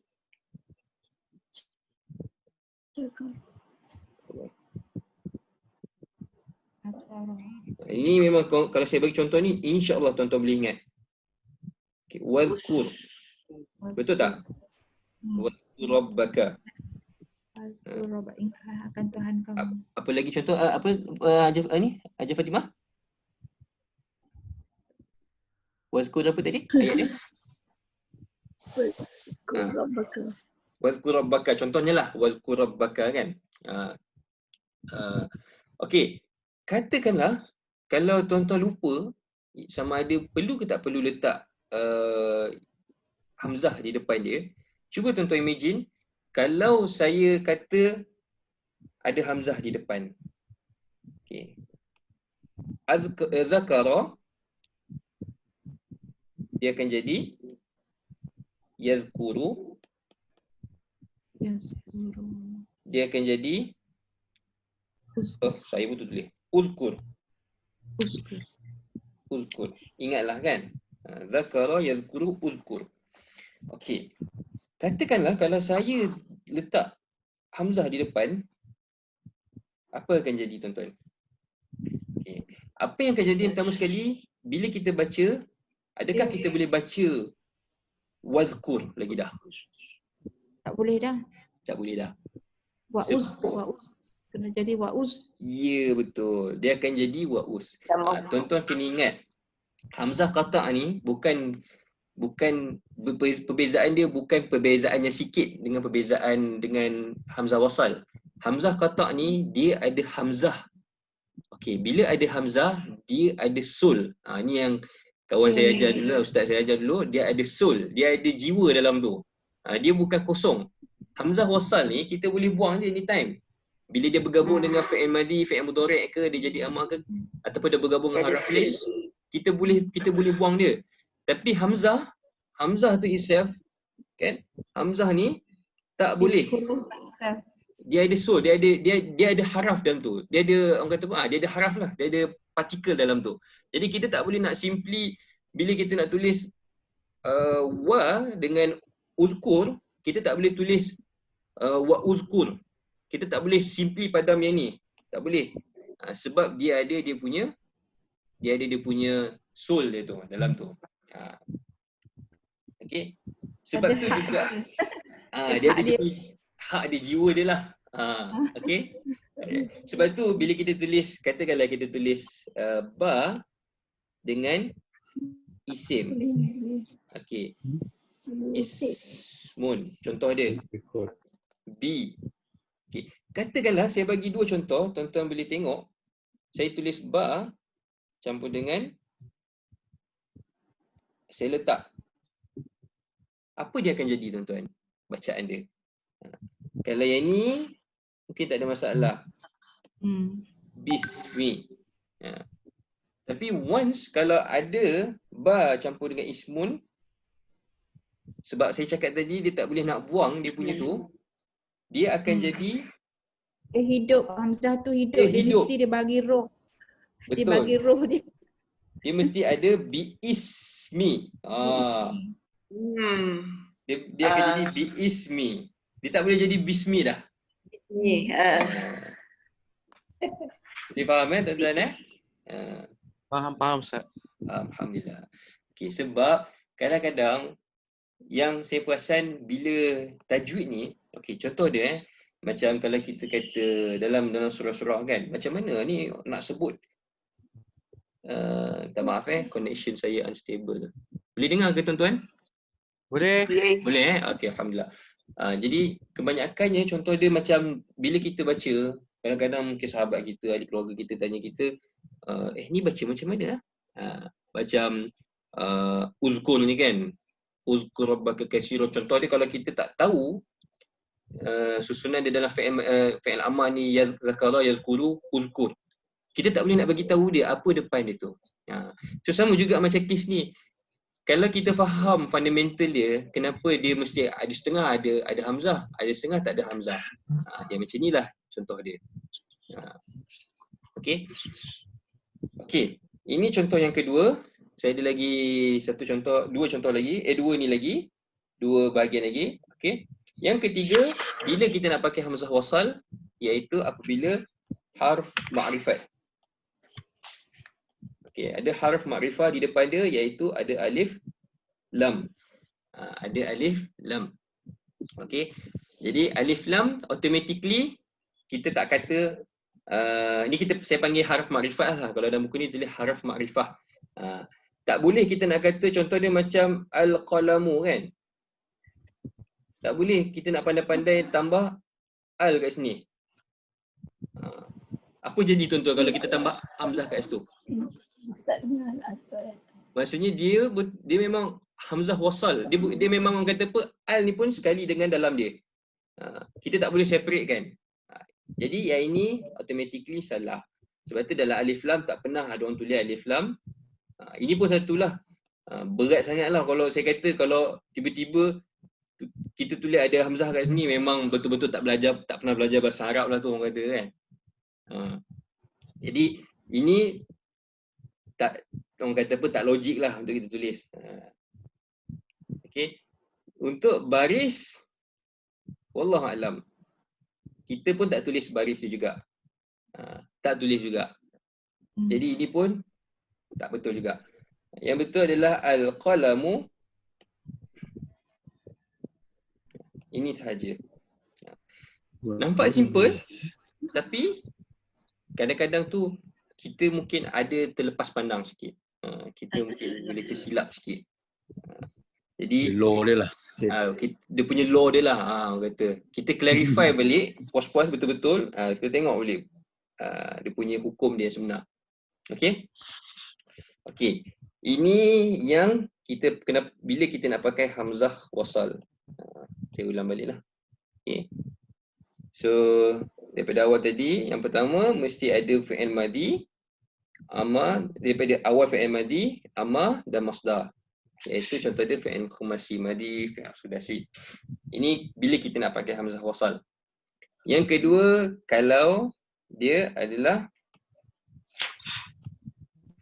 Ini memang kalau saya bagi contoh ni, insya-Allah tuan-tuan boleh ingat. Okay, wazkur. Betul tak? Wazkur rabbaka. Wazkur rabbaka, ingatlah akan Tuhan kamu. Apa lagi contoh? Haji Fatimah? Wazkur apa tadi? Ayat dia? Wazkur rabbaka. Contohnya lah wazkur rabbaka, kan? Okey. Katakanlah kalau tuan-tuan lupa sama ada perlu ke tak perlu letak hamzah di depan dia. Cuba tuan-tuan imagine kalau saya kata ada hamzah di depan. Okey. Zakara dia akan jadi yazkuru. Dia akan jadi saya betul tulis uzkur. Ingatlah, kan? Zakara yazkuru uzkur. Okey. Katakanlah kalau saya letak hamzah di depan, apa akan jadi tuan-tuan? Okey. Apa yang akan jadi pertama sekali bila kita baca, adakah kita boleh baca wazkur lagi dah? Tak boleh dah. Tak boleh dah. Wa'uz. Kena jadi wa'uz. Ya, betul. Dia akan jadi wa'uz. Tuan-tuan kena ingat, hamzah qata' ni bukan perbezaan dia bukan perbezaan yang sikit dengan perbezaan dengan hamzah wasal. Hamzah qata' ni dia ada hamzah. Okey, bila ada hamzah, dia ada sul. Ni yang kawan saya ajar dulu, ustaz saya ajar dulu, dia ada sul, dia ada jiwa dalam tu. Dia bukan kosong. Hamzah wasal ni kita boleh buang dia anytime. Bila dia bergabung dengan fi'il madhi, fi'il mudhari' ke, dia jadi amar ke, ataupun dia bergabung dengan haraf lain, kita boleh buang dia. Tapi hamzah tu itself, kan? Hamzah ni tak boleh. Dia ada sul, dia ada haraf dalam tu. Dia ada, orang kata apa? Dia ada haraf lah, dia ada partikel dalam tu. Jadi kita tak boleh nak simply bila kita nak tulis wa dengan uzkur, kita tak boleh tulis wa uzkur. Kita tak boleh simply padam yang ni. Tak boleh. Sebab dia ada dia punya soul dia tu dalam tu. Okey. Sebab tu juga dia ada hak dia, jiwa dia lah. Okey. Sebab tu bila kita tulis, katakanlah kita tulis ba dengan isim. Okey. Ismun. Contoh dia. B. Okay. Katakanlah saya bagi dua contoh, tuan-tuan boleh tengok. Saya tulis ba campur dengan saya letak. Apa dia akan jadi tuan-tuan? Bacaan dia. Kalau yang ni mungkin tak ada masalah. Bismi. Tapi once kalau ada ba campur dengan ismun, sebab saya cakap tadi dia tak boleh nak buang dia punya tu, dia akan jadi hidup. Hamzah tu hidup. Dia mesti dia bagi roh. Betul. Dia bagi roh dia. Dia mesti ada biismi. Dia akan jadi biismi. Dia tak boleh jadi bismi dah. Bismi. Boleh faham tuan-tuan Faham Ustaz. Alhamdulillah. Okey, sebab kadang-kadang yang saya perasan bila tajwid ni, okey, contoh dia macam kalau kita kata dalam surah-surah kan, macam mana ni nak sebut tak maaf connection saya unstable. Boleh dengar ke tuan-tuan? Boleh. Boleh okey, alhamdulillah. Jadi kebanyakannya contoh dia macam bila kita baca Kadang-kadang mungkin sahabat kita, ahli keluarga kita tanya kita, ni baca macam mana? Macam uzkur ni kan, uzkur rabbaka katsira. Contoh dia kalau kita tak tahu susunan dia dalam fi'il amar ni, zakara, yazkuru, uzkur, kita tak boleh nak bagi tahu dia apa depan dia tu. So sama juga macam kes ni. Kalau kita faham fundamental dia, kenapa dia mesti ada setengah ada hamzah, ada setengah tak ada hamzah. Dia macam inilah contoh dia. Okey. Okey, ini contoh yang kedua. Saya ada lagi satu contoh, dua contoh lagi, dua ni lagi, dua bahagian lagi. Okey. Yang ketiga, bila kita nak pakai hamzah wasal, iaitu apabila harf ma'rifat. Okey, ada harf ma'rifah di depan dia, iaitu ada alif lam. Ada alif lam. Okey. Jadi alif lam automatically kita tak kata ni saya panggil harf ma'rifah lah. Kalau dalam buku ni tulis harf ma'rifah. Tak boleh kita nak kata contoh dia macam al-qalamu kan. Tak boleh kita nak pandai-pandai tambah al kat sini. Apa jadi tuan-tuan kalau kita tambah hamzah kat situ? Ustaz dengar al-Quran. Maksudnya dia memang hamzah wasal. Dia memang orang kata apa, al ni pun sekali dengan dalam dia. Kita tak boleh separate kan. Jadi yang ini automatically salah. Sebab tu dalam alif lam tak pernah ada orang tulis alif lam. Ini pun satulah. Berat sangatlah kalau saya kata kalau tiba-tiba kita tulis ada hamzah kat sini, memang betul-betul tak pernah belajar bahasa Arab lah tu orang kata kan. Jadi ini tak, orang kata apa, tak logik lah untuk kita tulis. Okey. Untuk baris, wallahualam, kita pun tak tulis baris tu juga. Tak tulis juga. Jadi ini pun tak betul juga. Yang betul adalah al-qalamu. Ini sahaja. Nampak simple, tapi kadang-kadang tu kita mungkin ada terlepas pandang sikit. Kita mungkin boleh tersilap sikit. Jadi Law dia lah. dia punya law dia lah, orang kata. Kita clarify balik, puas-puas betul-betul, kita tengok balik dia punya hukum dia sebenar. Okey? Okey. Ini yang kita kena bila kita nak pakai hamzah wasal. Saya ulang balik lah. Okay. So, daripada awal tadi, yang pertama mesti ada fi'il madi, amar, daripada awal fi'il madi, amar dan masdar. Iaitu contoh dia fi'il khumasi, madi, fi'il sudasi. Ini bila kita nak pakai hamzah wasal. Yang kedua, kalau dia adalah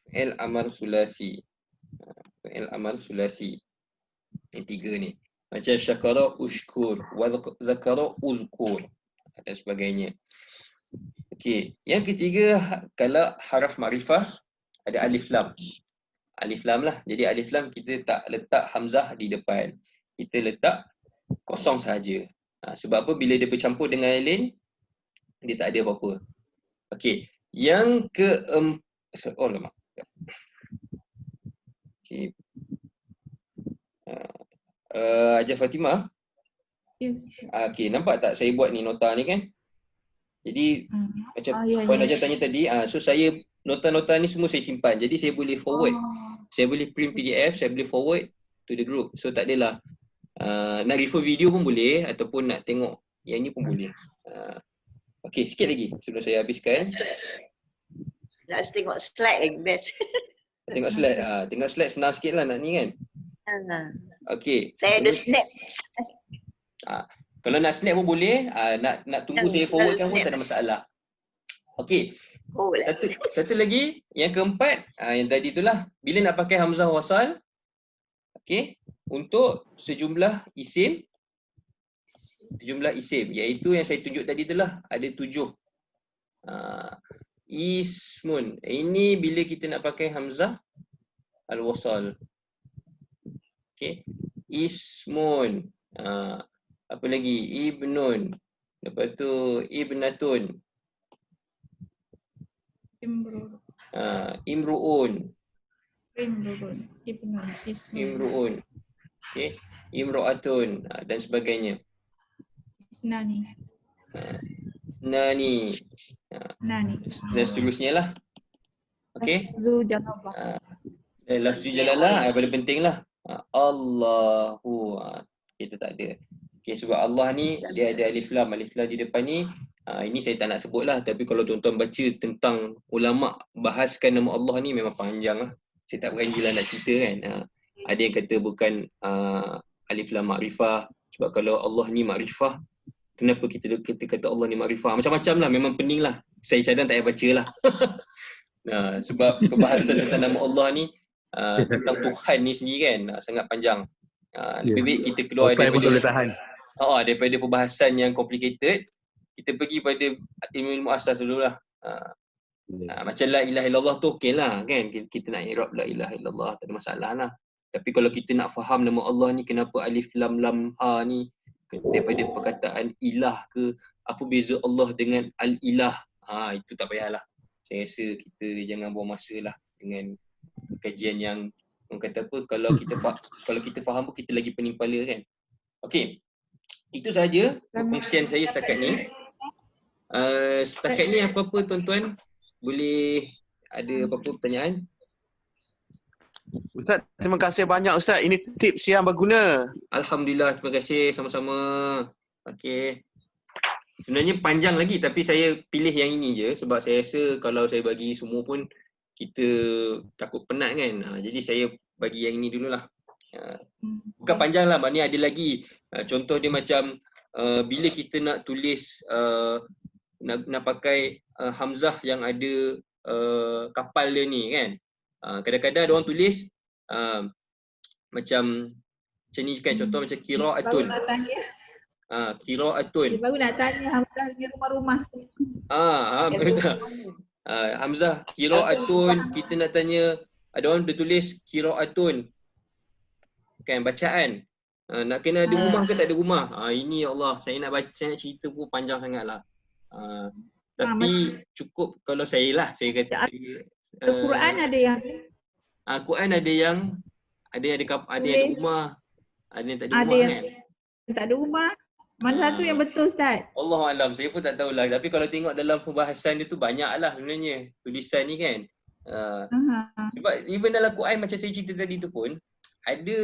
fi'il amar sulasi. Fi'il amar sulasi. Yang tiga ni. Macam syakara ushkur, wa zakara uzkur dan sebagainya. Okey, yang ketiga kalau haraf makrifah ada alif lam. Alif lam lah. Jadi alif lam kita tak letak hamzah di depan. Kita letak kosong sahaja. Sebab apa? Bila dia bercampur dengan yang lain, dia tak ada apa-apa. Okey, yang keempat. Okey. Hajar Fatimah. Yes. Okey, nampak tak saya buat ni nota ni kan? Jadi macam Puan Hajar tanya tadi, so saya nota-nota ni semua saya simpan. Jadi saya boleh forward. Saya boleh print PDF, saya boleh forward to the group. So tak adalah nak refer video pun boleh ataupun nak tengok yang ni pun boleh. Okey, sikit lagi sebelum saya habiskan. Nak tengok slide lagi best. Tengok slide. Tengok slide senang sikit lah nak ni kan. Okey. Saya ada snap. Kalau nak snap pun boleh, nak tunggu saya forwardkan pun tak ada masalah. Okey. Satu lagi, yang keempat, yang tadi itulah, bila nak pakai hamzah wasal, okey, untuk sejumlah isim, iaitu yang saya tunjuk tadi itulah, ada 7. Ismun. Ini bila kita nak pakai hamzah al-wasal. Okey. Ismun. Apa lagi? Ibnun. Lepas tu ibnatun. Imruun. Imruun. Okey. Imro'atun dan sebagainya. Isnani. Nani. Nah ni. Dan seterusnya lah. Okey. Zu jangan Lafzu jalalah yang paling penting lah. Allahu. Kita tak ada. Okay, sebab Allah ni dia ada alif lam. Alif lam di depan ni. Ini saya tak nak sebut lah. Tapi kalau tuan-tuan baca tentang ulama' bahaskan nama Allah ni memang panjang lah. Saya tak berani lah nak cerita kan. Ada yang kata bukan alif lam ma'rifah. Sebab kalau Allah ni ma'rifah, kenapa kita kata Allah ni ma'rifah? Macam-macam lah. Memang pening lah. Saya cadang tak payah baca lah. Sebab perbahasan tentang nama Allah ni tentang Tuhan ni sendiri kan sangat panjang. Lebih baik kita keluar daripada perbahasan yang complicated, kita pergi pada ilmu asas dulu lah. Macam la ilaha illallah tu okey lah kan, kita nak i'rab la ilaha illallah, tak ada masalah lah. Tapi kalau kita nak faham nama Allah ni, kenapa alif lam lam ha ni daripada perkataan ilah ke, apa beza Allah dengan al-ilah, itu tak payahlah. Saya rasa kita jangan buang masa lah dengan kajian yang orang kata apa, kalau kita faham pun kita lagi pening kepala kan. Okey. Itu sahaja perkongsian saya setakat ni. Setakat ni apa-apa tuan-tuan boleh ada apa-apa pertanyaan? Ustaz, terima kasih banyak Ustaz. Ini tips yang berguna. Alhamdulillah, terima kasih sama-sama. Okey. Sebenarnya panjang lagi tapi saya pilih yang ini je sebab saya rasa kalau saya bagi semua pun kita takut penat kan. Jadi saya bagi yang ini dululah. Bukan panjang lah, maknanya ada lagi. Contoh dia macam bila kita nak tulis nak pakai hamzah yang ada kapal dia ni kan. Kadang-kadang ada orang tulis macam ni kan, contoh macam qiraatun. Qiraatun. Dia baru nak tanya Hamzah punya rumah-rumah. Hamzah qiraatun, kita nak tanya, ada orang dia tulis qiraatun. Kan bacaan. Nak kena ada rumah ke tak ada rumah? Ini ya Allah, saya nak baca, saya nak cerita pun panjang sangatlah. Tapi cukup kalau saya lah, saya kata Quran ada yang Quran ada yang ada rumah, ada yang tak ada rumah kan. Tak ada rumah. Mana satu yang betul Ustaz? Allah alam, saya pun tak tahulah. Tapi kalau tengok dalam pembahasan dia tu banyaklah sebenarnya tulisan ni kan. Sebab even dalam Quran macam saya cerita tadi tu pun ada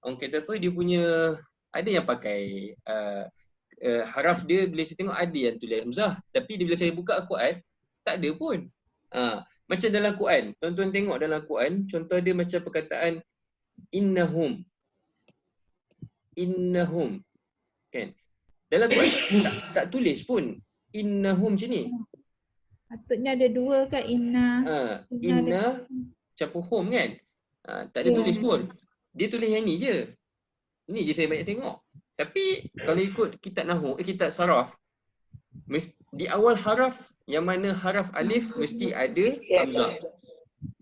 orang kata apa, dia punya ada yang pakai haraf dia, bila saya tengok ada yang tulis hamzah, tapi bila saya buka Quran tak ada pun. Macam dalam Quran, tuan-tuan tengok dalam Quran, contoh dia macam perkataan innahum kan. Dalam Quran tak tulis pun innahum macam ni. Patutnya ada dua kan, inna campur hum kan. Tak ada tulis pun. Dia tulis yang ni je. Ni je saya banyak tengok. Tapi kalau ikut kitab nahwu, kitab saraf, di awal haraf yang mana haraf alif mesti ada hamzah.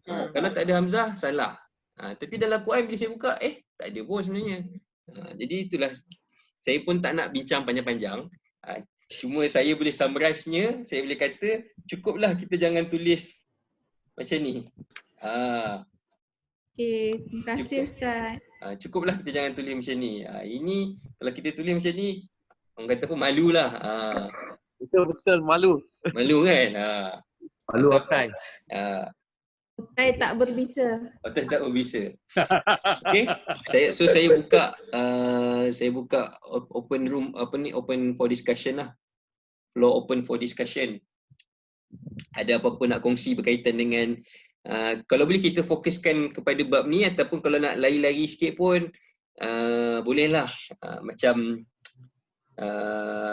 Kalau tak ada hamzah salah. Tapi dalam Quran bila saya buka tak ada pun sebenarnya. Jadi itulah, saya pun tak nak bincang panjang-panjang. Cuma saya boleh summarize-nya, saya boleh kata cukuplah kita jangan tulis macam ni. Okey, terima kasih Ustaz. Cukuplah kita jangan tulis macam ni. Ini kalau kita tulis macam ni, orang kata pun malulah. Betul, malu. Malu kan? Malu Otai. Otai tak berbisa. Otai tak berbisa. Okey. Saya buka open room, open for discussion lah. Floor open for discussion. Ada apa-apa nak kongsi berkaitan dengan kalau boleh kita fokuskan kepada bab ni, ataupun kalau nak lari-lari sikit pun bolehlah, macam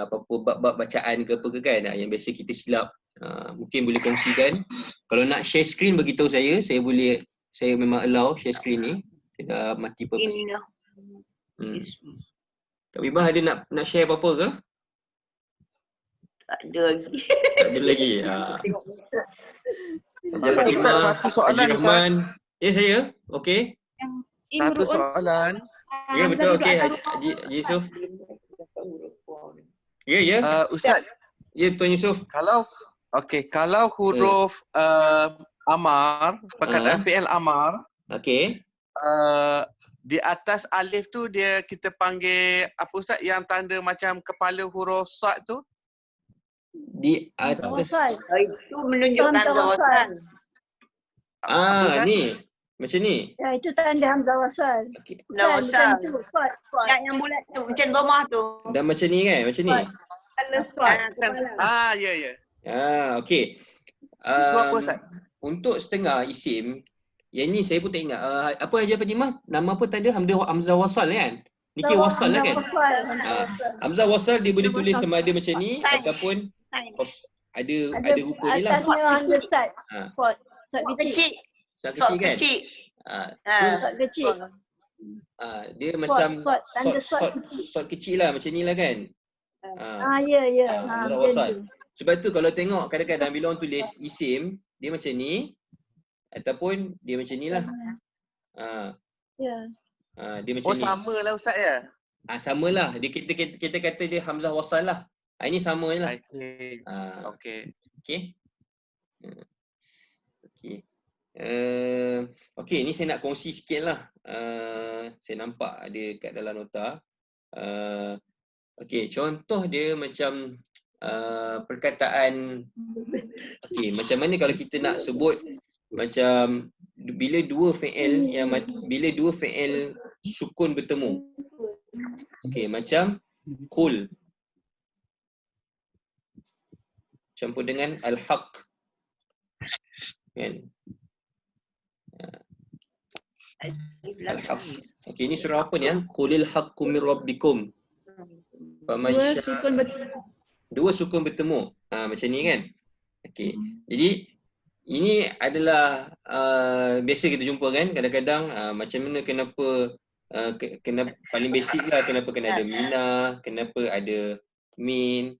apa-apa bab-bab bacaan ke apa ke kan, yang biasa kita silap, mungkin boleh kongsikan. Kalau nak share screen beritahu saya boleh, saya memang allow share screen ni. Saya dah mati purpose. Kak Bibah ada nak share apa-apa ke? Tak ada lagi. Tak ada lagi. Ustaz, satu soalan Ustaz. Ya saya, okey. Satu soalan. Ya betul, okey Haji Yusuf. Ya. Ustaz, ya Tuan Yusuf. Kalau huruf amar, perkataan fi'il amar, okey. di atas alif tu kita panggil apa Ustaz, yang tanda macam kepala huruf sad tu? Di Hamzah atas. wasal. Itu menunjukkan Hamzah Hamzah wasal. wasal. Apa, Ustaz? Ni. Macam ni. Ya, itu tanda Hamzah wasal. Okay. Hamzah Bukan wasal. itu. Swat. Yang bulat tu macam domah tu. Dan macam ni kan? Macam ni. Kalau swat. Ya, ya. Okey. Itu apa, Ustaz? Untuk setengah isim, yang ni saya pun tak ingat. Apa Hajiah Fatimah? Nama apa tanda? Hamzah wasal kan? Ni kira wasal lah kan? Hamzah wasal dia boleh tulis sama ada macam ni ataupun ada rupa ni lah. Atasnya hamzah sad. Swat. Swat Swat kecil. kecil. Swat Swat kecil kan? kecil. Terus Swat kecil. dia Swat, macam swat. Tanda swat kecil. swat kecil lah macam ni lah kan? Ya. Hamzah Macam wasal. tu. Sebab tu kalau tengok kadang-kadang bila orang tulis isim, dia macam ni ataupun dia macam ni lah. Ya. Dia macam ni. Sama lah Ustaz ya? Samalah. Kita kata dia hamzah wasal lah. Ini sama je lah. Okey. Okey. Okey, ni saya nak kongsi sikit lah. Saya nampak ada kat dalam nota. Okey, contoh dia macam perkataan. Okey, macam mana kalau kita nak sebut macam bila dua fi'il sukun bertemu. Okey, macam qul campur dengan al-haq. Kan? Al-haq. Okey, ini surah apa ni? Qulil haqqu min rabbikum. Dua sukun bertemu. Macam ni kan? Okey. Jadi ini adalah biasa kita jumpa kan kadang-kadang macam mana kenapa paling basic lah kenapa kena ada mina, kenapa ada min.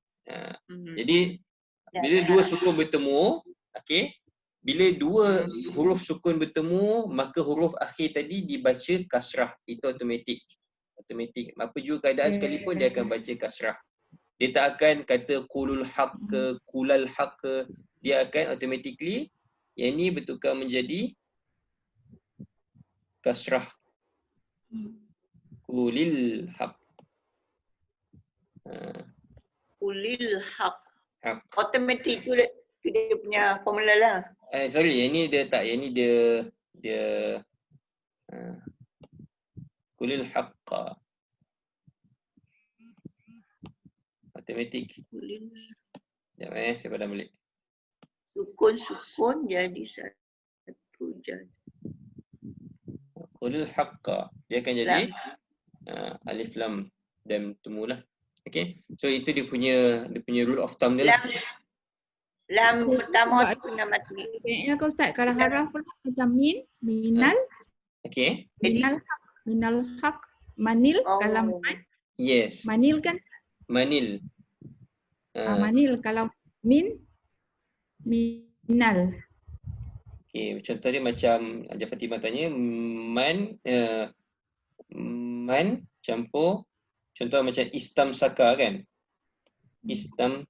Jadi bila dua sukun bertemu, okey, bila dua huruf sukun bertemu, maka huruf akhir tadi dibaca kasrah. Itu automatik. Apa juga keadaan sekalipun dia akan baca kasrah. Dia tak akan kata qulul haq ke, qulal haq ke. Dia akan automatically yang ni bertukar menjadi kasrah. Qulil haq. Qulil haq. Automatik tu dia punya formula lah. Sorry, yang ni dia tak. Yang ni dia qulil haq. Automatik. Sekejap saya padam balik. Sukun jadi satu jadi. Qulil haqqa. Dia akan jadi alif lam dan temulah. Okey. So itu dia punya rule of thumb dia lah. Lam pertama tu kena mati. Fi'il kau Ustaz, kalau haraf pula macam minal. Okey. Minal haq, manil kalau man. Yes. Manil kan? Manil. Manil kalau minal. Okey, contoh dia macam Hajiah Fatimah tanya man campur contoh macam istam saka kan? Istam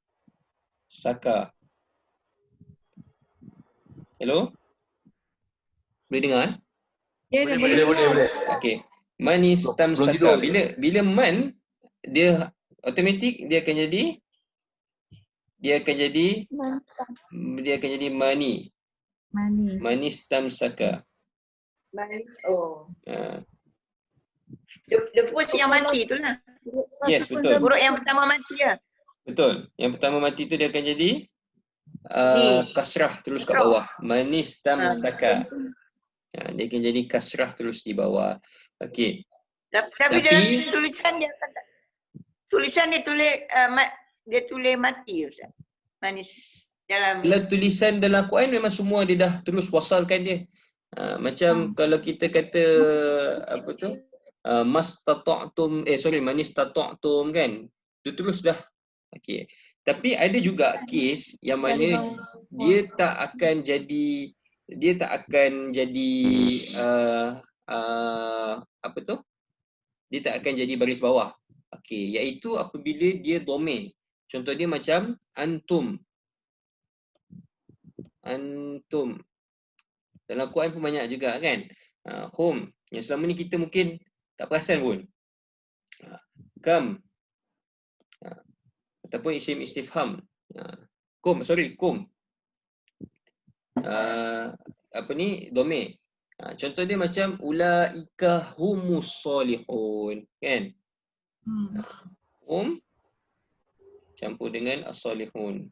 saka. Hello? Boleh dengar? Ya, Boleh. Okey. Man istam saka. Bila man dia automatik dia akan jadi mani. Manis tamsaka. Manis. Dia first yang mati tu lah. Yes, betul. Huruf yang pertama mati lah. Betul. Yang pertama mati tu dia akan jadi kasrah terus kat bawah. Manis tamsaka. Dia akan jadi kasrah terus di bawah. Okey. Tapi dalam tulisan dia kata dia tulis mati Ustaz. Manis dalam tulisan dalam Quran memang semua dia dah terus wasalkan dia. Macam kalau kita kata apa tu? Mastata'tum manistata'tum kan. Dia terus dah. Okey. Tapi ada juga kes yang mana dia tak akan jadi apa tu? Dia tak akan jadi baris bawah. Okey, iaitu apabila dia dhamir. Contoh dia macam antum. Dalam Quran pun banyak juga kan. Hum. Yang selama ni kita mungkin tak perasan pun. Kam. Ataupun isim istifham. Kum. Apa ni? Domir. Contoh dia macam ulaika humus solihun, kan? Campur dengan as-solihun.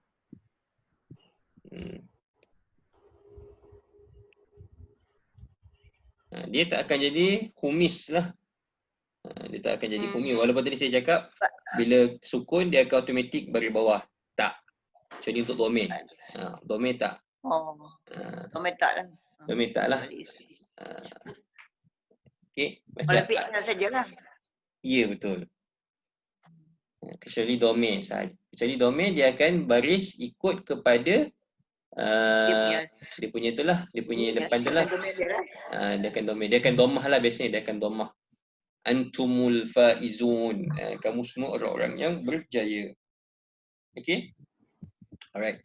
Dia tak akan jadi humis lah. Dia tak akan jadi humis. Walaupun tadi saya cakap bila sukun dia akan automatik baris bawah. Tak. Kecuali untuk domir. Domir tak. Domir tak lah. Domir tak lah. Okey. Kalau fi'il sajalah. Ya, betul. Kecuali domir sahaja. Kecuali domir dia akan baris ikut kepada dia punya itulah, dia punya depan tu lah. Dia akan domir. Dia akan domah lah biasanya, dia akan domah. Antumul faizun. Kamu semua orang-orang yang berjaya. Okey? Alright.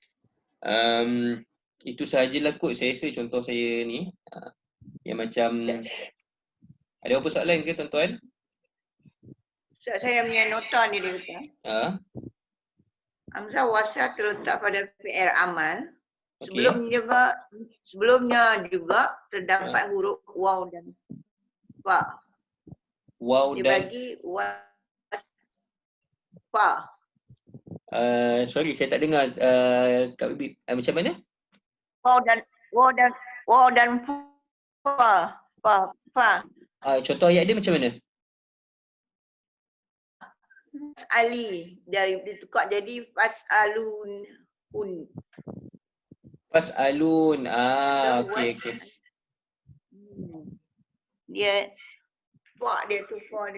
Itu sahajalah kot saya rasa contoh saya ni. Yang macam ada apa soalan ke tuan-tuan? Ustaz, saya punya nota ni dia kata. Hamzah wasal terletak pada fi'il amal. Sebelumnya juga terdapat huruf waw dan fa. Waw dia dan bagi fa. Sorry saya tak dengar Kak Bibi. Macam mana? Waw dan fa. Contoh ayat dia macam mana? Ali dari ditukar jadi fas'alun. Fas'alun. Okey. Dia tu kalau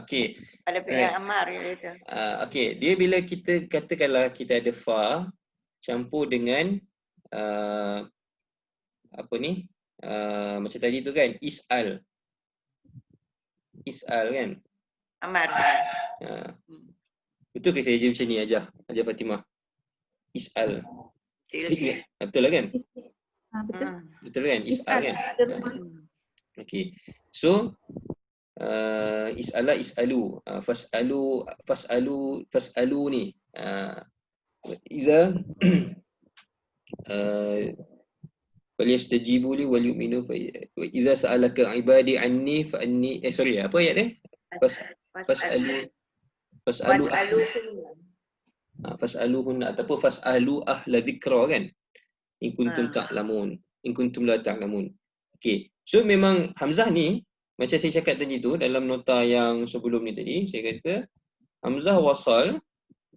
okey. ada fi'il amar dia kata. Okey, dia bila kita katakanlah kita ada fa campur dengan apa ni? Macam tadi tu kan, is'al kan? Amar. Betul ke saya je macam ni Ajar Fatimah? Is'al. Betul lah kan? Betul. Betul kan? Is'al kan? Okey. So is'ala is'alu. Fas'alu ni. Idza falyastajibu li wal yu'minu fa idza sa'alaka ibadi anni fa anni apa ayat dia? Fas'aluhunna ataupun fas'alu ahla dzikra kan? In kuntum ta'lamun. In kuntum la ta'lamun. Okey. So memang hamzah ni macam saya cakap tadi tu dalam nota yang sebelum ni tadi saya kata hamzah wasal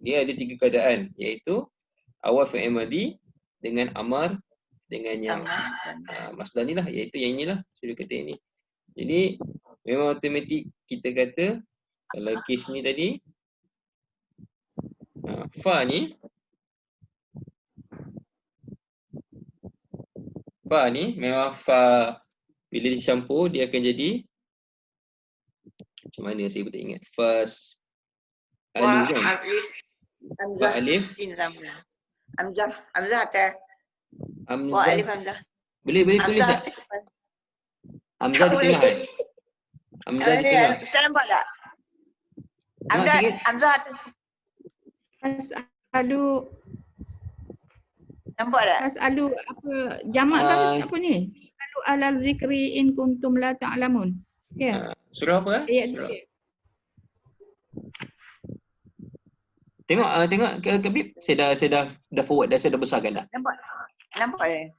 dia ada 3 keadaan iaitu awal fi'il madhi dengan amar dengan yang masdar ni lah iaitu yang inilah saya kata ini. Jadi memang automatik kita kata kalau kes ni tadi fa ni memang fa bila dicampur dia akan jadi macam mana saya pun tak ingat. Fas alif kan? Hamzah alif Hamzah atas wa alif hamzah. Boleh tulis tak? Hamzah di tengah kan? Hamzah di tengah. Ustaz nampak tak? Hamzah atas. Fas'alu. Nampak tak? Fas'alu apa jamak kan apa ni? Fas'alu alal zikri in kuntum la ta'lamun. Ya. Surah apa? Ayat Surah. Tengok Kak Bib. Saya dah forward dah, saya dah besarkan dah. Nampak dia.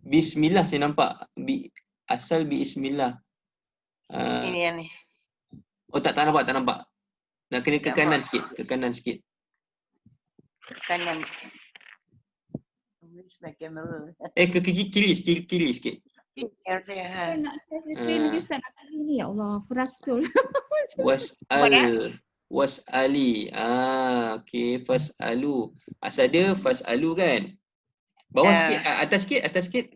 Bismillah saya nampak. Asal bismillah. Ini yang ni. Oh tak nampak. Nak kena ke kanan sikit, Ke kanan. Kamera. Ke kiri sikit. Yang saya. Nak screen lagi Ustaz nak kali ni ya Allah, keras betul. Was'ali. Okey, fas'alu. Asal dia fas'alu kan? Bawah sikit, atas sikit.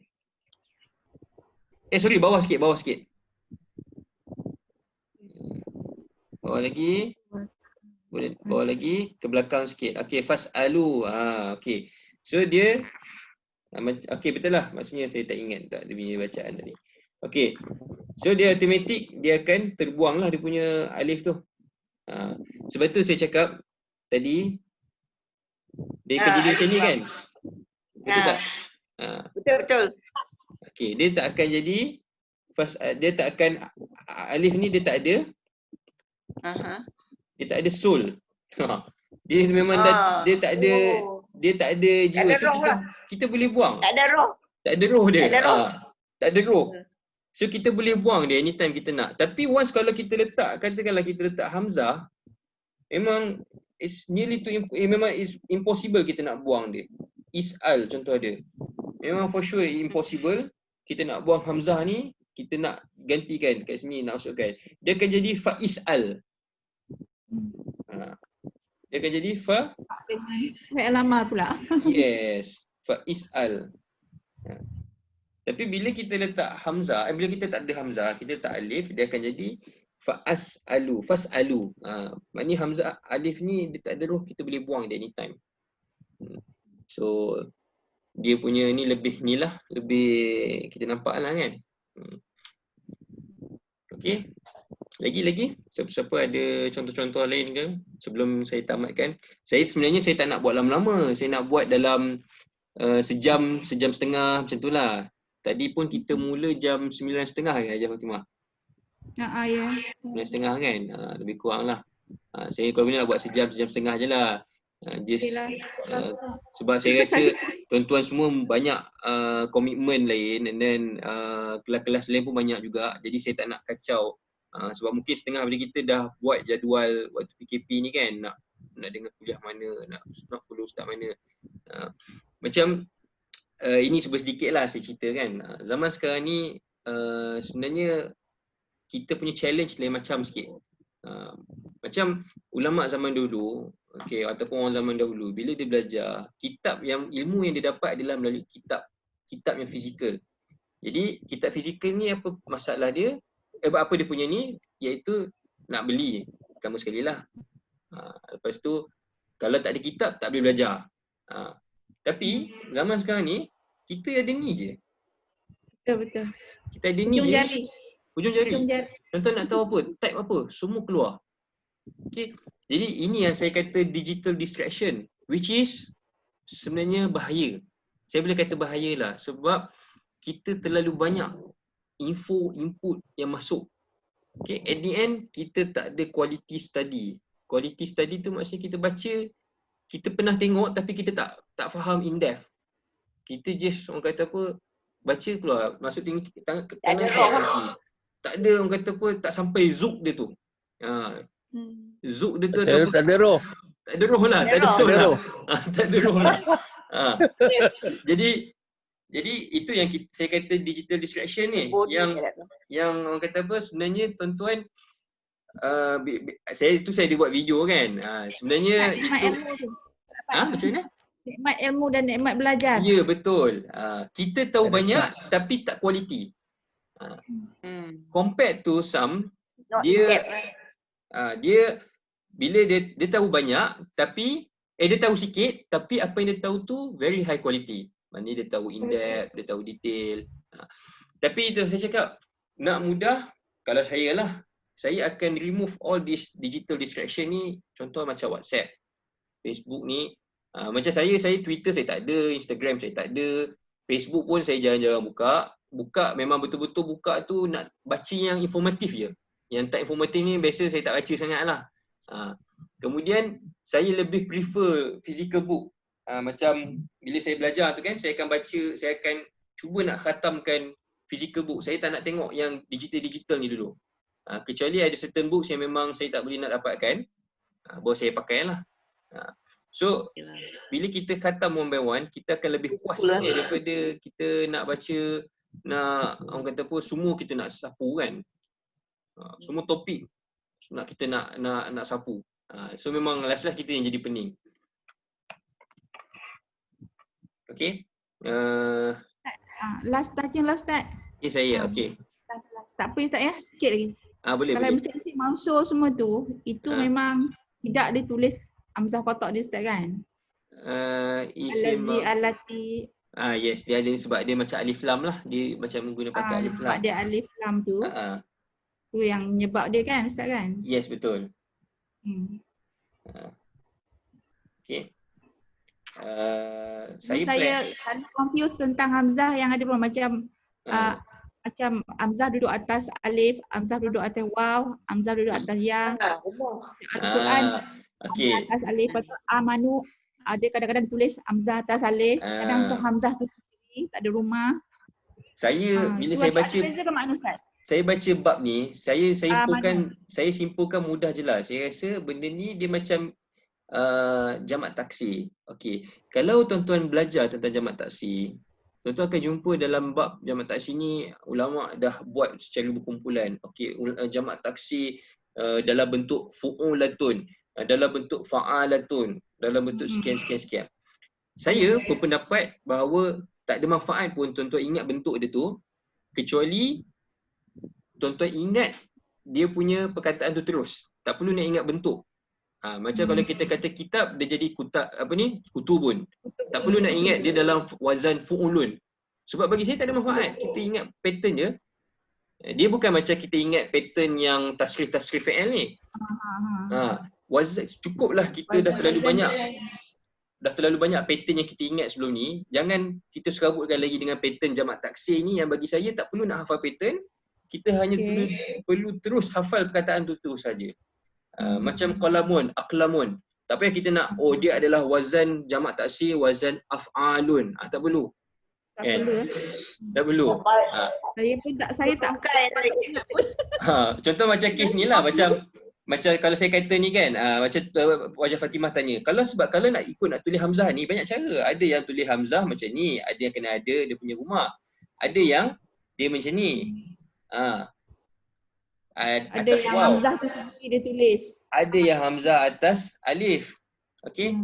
Sorry, bawah sikit. Bawah lagi. Boleh bawah lagi ke belakang sikit. Okey, fas'alu. Okey. So dia okey betul lah. Maksudnya saya tak ingat tak dia punya bacaan tadi. Okey. So dia automatik dia akan terbuang lah dia punya alif tu. Sebab tu saya cakap tadi dia akan jadi macam ni kan? Betul tak? Betul. Okey, dia tak akan jadi dia tak akan alif ni dia tak ada. Dia tak ada sol. Dia memang dia tak ada jiwa. So kita boleh buang. Tak ada roh. Tak ada roh dia. Tak ada roh. Tak ada roh. So kita boleh buang dia anytime kita nak. Tapi once kalau kita letak, katakanlah kita letak hamzah, memang it's nearly to memang it's impossible kita nak buang dia. Is'al contoh dia. Memang for sure impossible kita nak buang hamzah ni, kita nak gantikan kat sini nak masukkan. Dia akan jadi fa'is'al. Dia akan jadi Fi'il amar pula. Yes, fa'is'al. Tapi bila kita letak hamzah, bila kita tak ada hamzah, kita letak alif, dia akan jadi fa'as'alu, fas'alu. Maknanya hamzah alif ni dia tak ada roh, kita boleh buang dia anytime. So dia punya ni lebih ni lah, lebih kita nampak lah kan. Okey. Lagi siapa ada contoh-contoh lain ke sebelum saya tamatkan? Saya tak nak buat lama-lama. Saya nak buat dalam sejam setengah macam itulah. Tadi pun kita mula jam 9.30 kan Hajiah Fatimah? Ya. 9.30 kan? Lebih kurang lah. Saya kalau boleh nak buat sejam setengah je lah. Sebab saya rasa tuan-tuan semua banyak komitmen lain and then kelas-kelas lain pun banyak juga. Jadi saya tak nak kacau. Sebab mungkin setengah daripada kita dah buat jadual waktu PKP ni kan, nak dengar kuliah mana, nak follow ustaz mana. Macam ini sedikit lah saya cerita kan. Zaman sekarang ni sebenarnya kita punya challenge lain macam sikit. Macam ulama zaman dulu, okey, ataupun orang zaman dahulu, bila dia belajar, ilmu yang dia dapat adalah melalui kitab yang fizikal. Jadi kitab fizikal ni apa masalah dia? Apa dia punya ni, iaitu nak beli pertama sekali lah. Lepas tu kalau tak ada kitab tak boleh belajar. Tapi zaman sekarang ni kita ada ni je. Betul. Kita ada ni je. Hujung jari. Tuan-tuan nak tahu apa, type apa, semua keluar. Okay. Jadi ini yang saya kata digital distraction, which is sebenarnya bahaya. Saya boleh kata bahaya lah sebab kita terlalu banyak input yang masuk. Okay. At the end kita tak ada quality study. Quality study tu maksudnya kita baca, kita pernah tengok tapi kita tak faham in depth. Kita just orang kata apa, baca keluar, masuk tangan kaki. Tak ada orang kata apa, tak sampai zuk dia tu. Zuk dia tu tak ada roh. Tak ada roh lah, tak ada soul lah. Tak ada roh lah. Jadi itu yang saya kata digital distraction ni. Yang orang kata apa, sebenarnya tuan-tuan, saya ada buat video kan. Sebenarnya itu macam mana? Nikmat ilmu dan nikmat belajar. Ya, betul. Kita tahu banyak tapi tak quality. Compared to some, dia bila dia tahu banyak tapi dia tahu sikit tapi apa yang dia tahu tu very high quality. Maknanya dia tahu in depth, dia tahu detail. Tapi itu saya cakap, nak mudah, kalau saya akan remove all this digital distraction ni. Contoh macam WhatsApp, Facebook ni. Macam saya Twitter saya tak ada, Instagram saya tak ada, Facebook pun saya jarang-jarang buka memang betul-betul buka tu nak baca yang informatif je. Yang tak informatif ni biasa saya tak baca sangat lah. Kemudian saya lebih prefer physical book. Macam bila saya belajar tu kan, saya akan cuba nak khatamkan physical book. Saya tak nak tengok yang digital ni dulu. Kecuali ada certain books yang memang saya tak boleh nak dapatkan, baru saya pakai lah. So bila kita khatam one by one, kita akan lebih puas daripada kita nak baca, nak orang kata apa, semua kita nak sapu kan. Semua topik kita nak sapu. So memang last kita yang jadi pening. Okay. Last touching last start. Saya okay. Tak apa Ustaz ya, sikit lagi. Boleh. Kalau macam si mansur semua tu, itu memang tidak ditulis hamzah kotak dia Ustaz kan? Allazi, alati, Yes, dia ada sebab dia macam alif lam lah. Dia macam guna pakai alif Sebab lam. dia alif lam tu. Tu yang menyebab dia kan Ustaz kan? Yes, betul. Okay. Saya confused tentang hamzah yang ada macam macam hamzah duduk atas alif, hamzah duduk atas waw, hamzah duduk atas ya. Al-Quran atas alif atau amanu, ada kadang-kadang tulis hamzah atas alif, kadang tu hamzah tu sendiri tak ada rumah. Bila saya baca, beza ke makna Ustaz? Saya baca bab ni, saya simpulkan mudah je lah. Saya rasa benda ni dia macam jamak taksir. Okey. Kalau tuan-tuan belajar tentang jamak taksir, tuan-tuan akan jumpa dalam bab jamak taksir ni ulama dah buat secara berkumpulan. Okey, jamak taksir dalam bentuk fu'ulatun, dalam bentuk fa'alatun, dalam bentuk sekian. Saya berpendapat bahawa tak ada manfaat pun tuan-tuan ingat bentuk dia tu kecuali tuan-tuan ingat dia punya perkataan tu terus. Tak perlu nak ingat bentuk. Macam kalau kita kata kitab, dia jadi kutubun. Tak perlu nak ingat dia dalam wazan fu'ulun. Sebab bagi saya tak ada manfaat. Kita ingat pattern je. Dia bukan macam kita ingat pattern yang tasrif fi'il ni. Wazan cukuplah, kita dah terlalu banyak pattern yang kita ingat sebelum ni. Jangan kita serabutkan lagi dengan pattern jamak taksir ni yang bagi saya tak perlu nak hafal pattern. Kita hanya perlu terus hafal perkataan tu terus saja. Macam qalamun, aqlamun. Tak payah kita nak, dia adalah wazan jamak taksir, wazan af'alun. Tak perlu. Tak perlu. Saya tak ingat pun. Contoh macam kes ni lah, macam kalau saya kata ni kan, macam Wajah Fatimah tanya, kalau nak tulis hamzah ni banyak cara. Ada yang tulis hamzah macam ni, ada yang kena ada dia punya rumah. Ada yang dia macam ni. Ada yang hamzah tu sendiri dia tulis. Ada yang hamzah atas alif. Okey.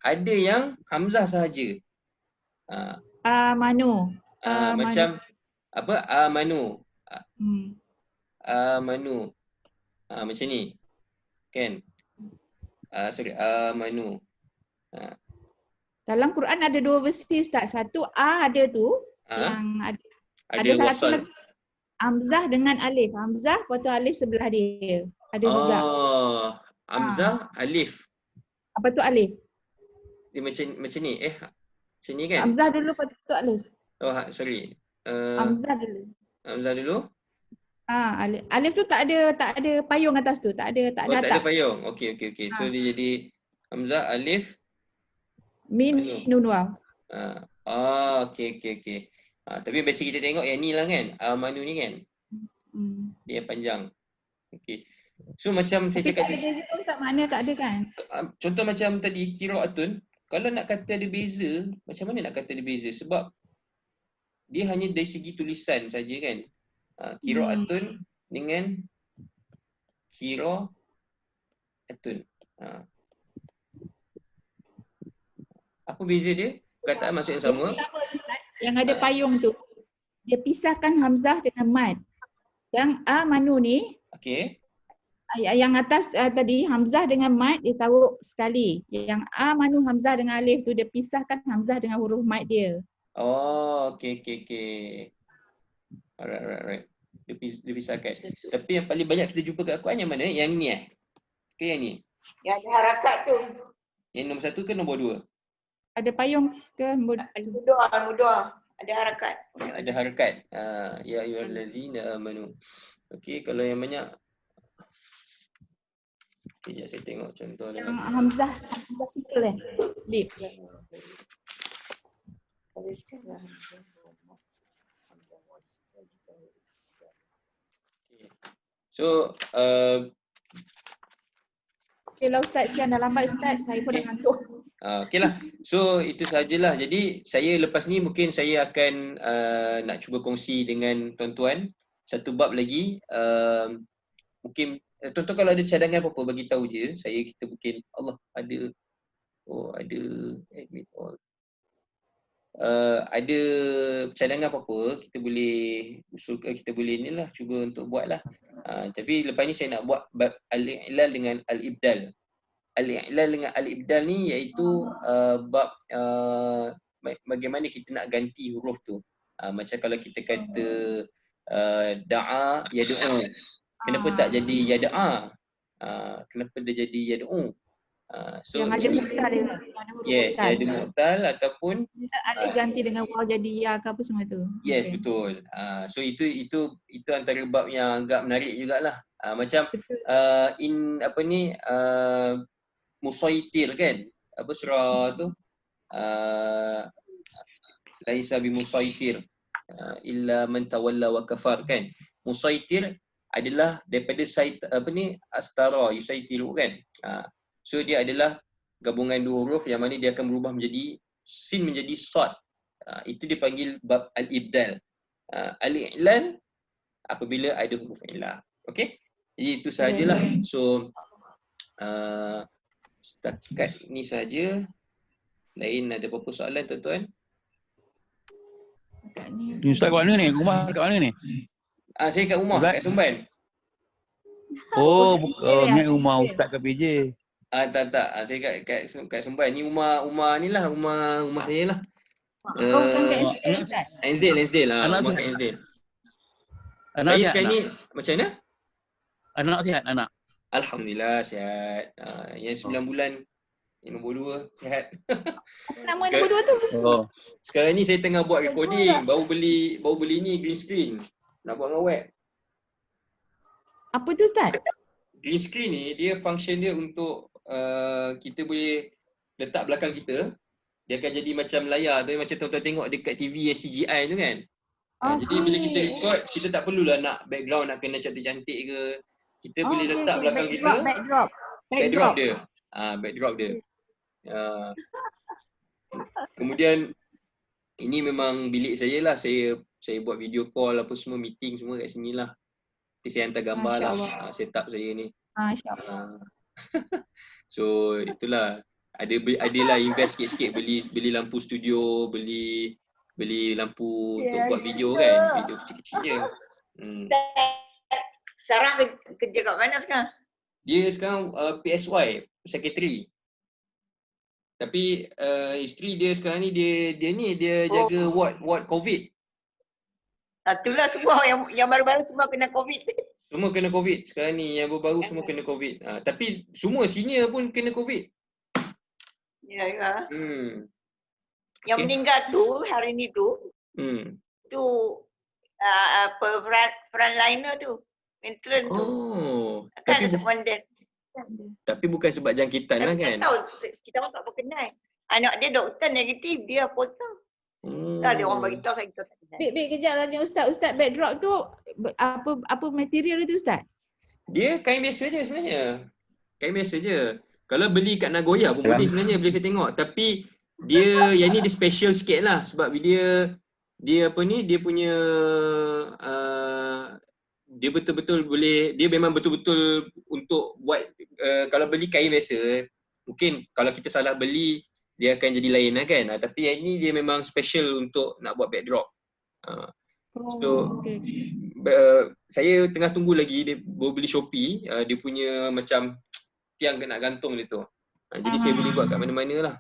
Ada yang hamzah sahaja. Manu. Macam apa? Amanu. Amanu. Macam ni. Kan? Amanu. Dalam Quran ada dua versi Ustaz. Satu ada tu yang ada satu lagi hamzah dengan alif. Hamzah lepas tu alif sebelah dia. Ada juga. Hamzah, alif. Apa tu alif? Dia macam ni. Macam ni kan? Hamzah dulu lepas tu alif. Sorry. Hamzah dulu. Hamzah dulu. Alif tu tak ada payung atas tu. Tak ada tak ada payung. Okey. So dia jadi hamzah, alif, mim, nun, waw. Okey. Tapi biasa kita tengok yang ni lah kan, manu ni kan. Dia panjang. Okey. So macam saya cakap tadi. Tapi tak ada beza Ustaz, makna tak ada kan? Contoh macam tadi qiraatun, kalau nak kata ada beza, macam mana nak kata ada beza? Sebab dia hanya dari segi tulisan saja kan. Qiraatun dengan qiraatun. Apa beza dia? Perkataan maksud yang sama. Yang ada payung tu, dia pisahkan hamzah dengan mad. Yang manu ni, yang atas tadi hamzah dengan mad dia taruh sekali. Yang manu hamzah dengan alif tu dia pisahkan hamzah dengan huruf mad dia. Okey. Alright. Dia pisahkan. Tapi yang paling banyak kita jumpa kat Al-Quran yang mana? Yang ni ke yang ni? Yang ada harakat tu. Yang nombor 1 ke nombor 2? Ada payung ke? Mudah. Ada harakat. Ada harakat. Ya ayyuhallazina amanu. Okey, kalau yang banyak. Sekejap saya tengok contoh. Yang hamzah single Lip. So, okeylah Ustaz, siang dah lambat Ustaz. Saya pun dah ngantuk. Okeylah. So, itu sajalah. Jadi, saya lepas ni mungkin saya akan nak cuba kongsi dengan tuan-tuan satu bab lagi. Mungkin tuan-tuan kalau ada cadangan apa-apa bagi tahu je. Kita mungkin ada admit all. Ada cadangan apa-apa, kita boleh usulkan, kita boleh inilah cuba untuk buatlah. Tapi lepas ni saya nak buat bab al-i'lal dengan al-ibdal. Al-i'lal dengan al-ibdal ni iaitu bab bagaimana kita nak ganti huruf tu. Macam kalau kita kata da'a yad'u, kenapa tak jadi yada'a? Kenapa dia jadi yad'u? So yang ada muqtal dia. Yang ada huruf yes, muqtal. ada muqtal ataupun Alif ganti dengan waw jadi ya ke apa semua tu. yes, Okay. betul. So itu antara bab yang agak menarik jugalah. Macam musaitir kan? Apa surah tu? Laisa bimusaitir illa man tawalla wa kafar kan? Musaitir adalah daripada astara yusaitiru kan? So dia adalah gabungan dua huruf yang mana dia akan berubah menjadi sin menjadi sad. Itu dipanggil bab al-ibdal. Al-i'lal apabila ada huruf ilah. Okey? Jadi itu sahajalah. So setakat ni saja. Lain ada apa-apa soalan tuan-tuan? Ustaz kat mana ni? Rumah kat mana ni? Saya kat rumah, kat Sumban. Oh, ni rumah Ustaz kat PJ. Tak. Saya kat Sumban. Ni rumah ni lah, rumah saya lah. Kau bukan kat SDL Ustaz? Lansdale lah. Anak Rumah sihat? kat Lansdale. Anak Saya sihat sekarang tak? ni macam mana? Anak sihat anak? Alhamdulillah sihat. Yang 9 bulan, yang nombor 2 sihat. Nama nombor 2 tu? Oh. Sekarang ni saya tengah buat recording. Baru beli ni green screen. Nak buat dengan web. Apa tu Ustaz? Green screen ni dia function dia untuk kita boleh letak belakang kita. Dia akan jadi macam layar tu, macam tuan-tuan tengok dekat TV yang CGI tu kan. Jadi bila kita record, kita tak perlulah nak background nak kena cantik-cantik ke. Kita boleh letak belakang kita. Backdrop dia. Backdrop dia. Kemudian ini memang bilik saya lah. Saya buat video call apa semua, meeting semua kat sini lah. Nanti saya hantar gambar lah setup saya ni. So itulah. Adalah invest sikit-sikit beli lampu studio, beli lampu untuk buat video kan. Video kecil-kecil je. Sarah kerja kat mana sekarang? Dia sekarang PSY, secretary. Tapi isteri dia sekarang ni dia jaga ward COVID. Itulah semua yang baru-baru semua kena COVID. Semua kena COVID sekarang ni, yang baru-baru semua kena COVID. Tapi semua senior pun kena COVID. Ya. Yang Okay. meninggal tu hari ni tu tu frontliner tu, veteran tu. Oh. Kan respondent. Tapi bukan sebab jangkitan lah Tapi kan? kita tahu, kita orang tak berkenal. Anak dia doktor negatif, dia positif. Tak ada orang bagi tahu, kita tak kenal. Baik, kejap tanya Ustaz. Ustaz, backdrop tu apa material dia tu Ustaz? Dia kain biasa je sebenarnya. Kain biasa je. Kalau beli kat Nagoya pun boleh sebenarnya, boleh saya tengok. Tapi yang ni dia special sikit lah. Sebab dia punya dia betul-betul boleh, dia memang betul-betul untuk buat kalau beli kain biasa, mungkin kalau kita salah beli, dia akan jadi lain lah kan. Tapi yang ni dia memang special untuk nak buat backdrop. Saya tengah tunggu lagi, dia baru beli Shopee, dia punya macam tiang nak gantung dia tu. Jadi saya boleh buat kat mana-mana lah.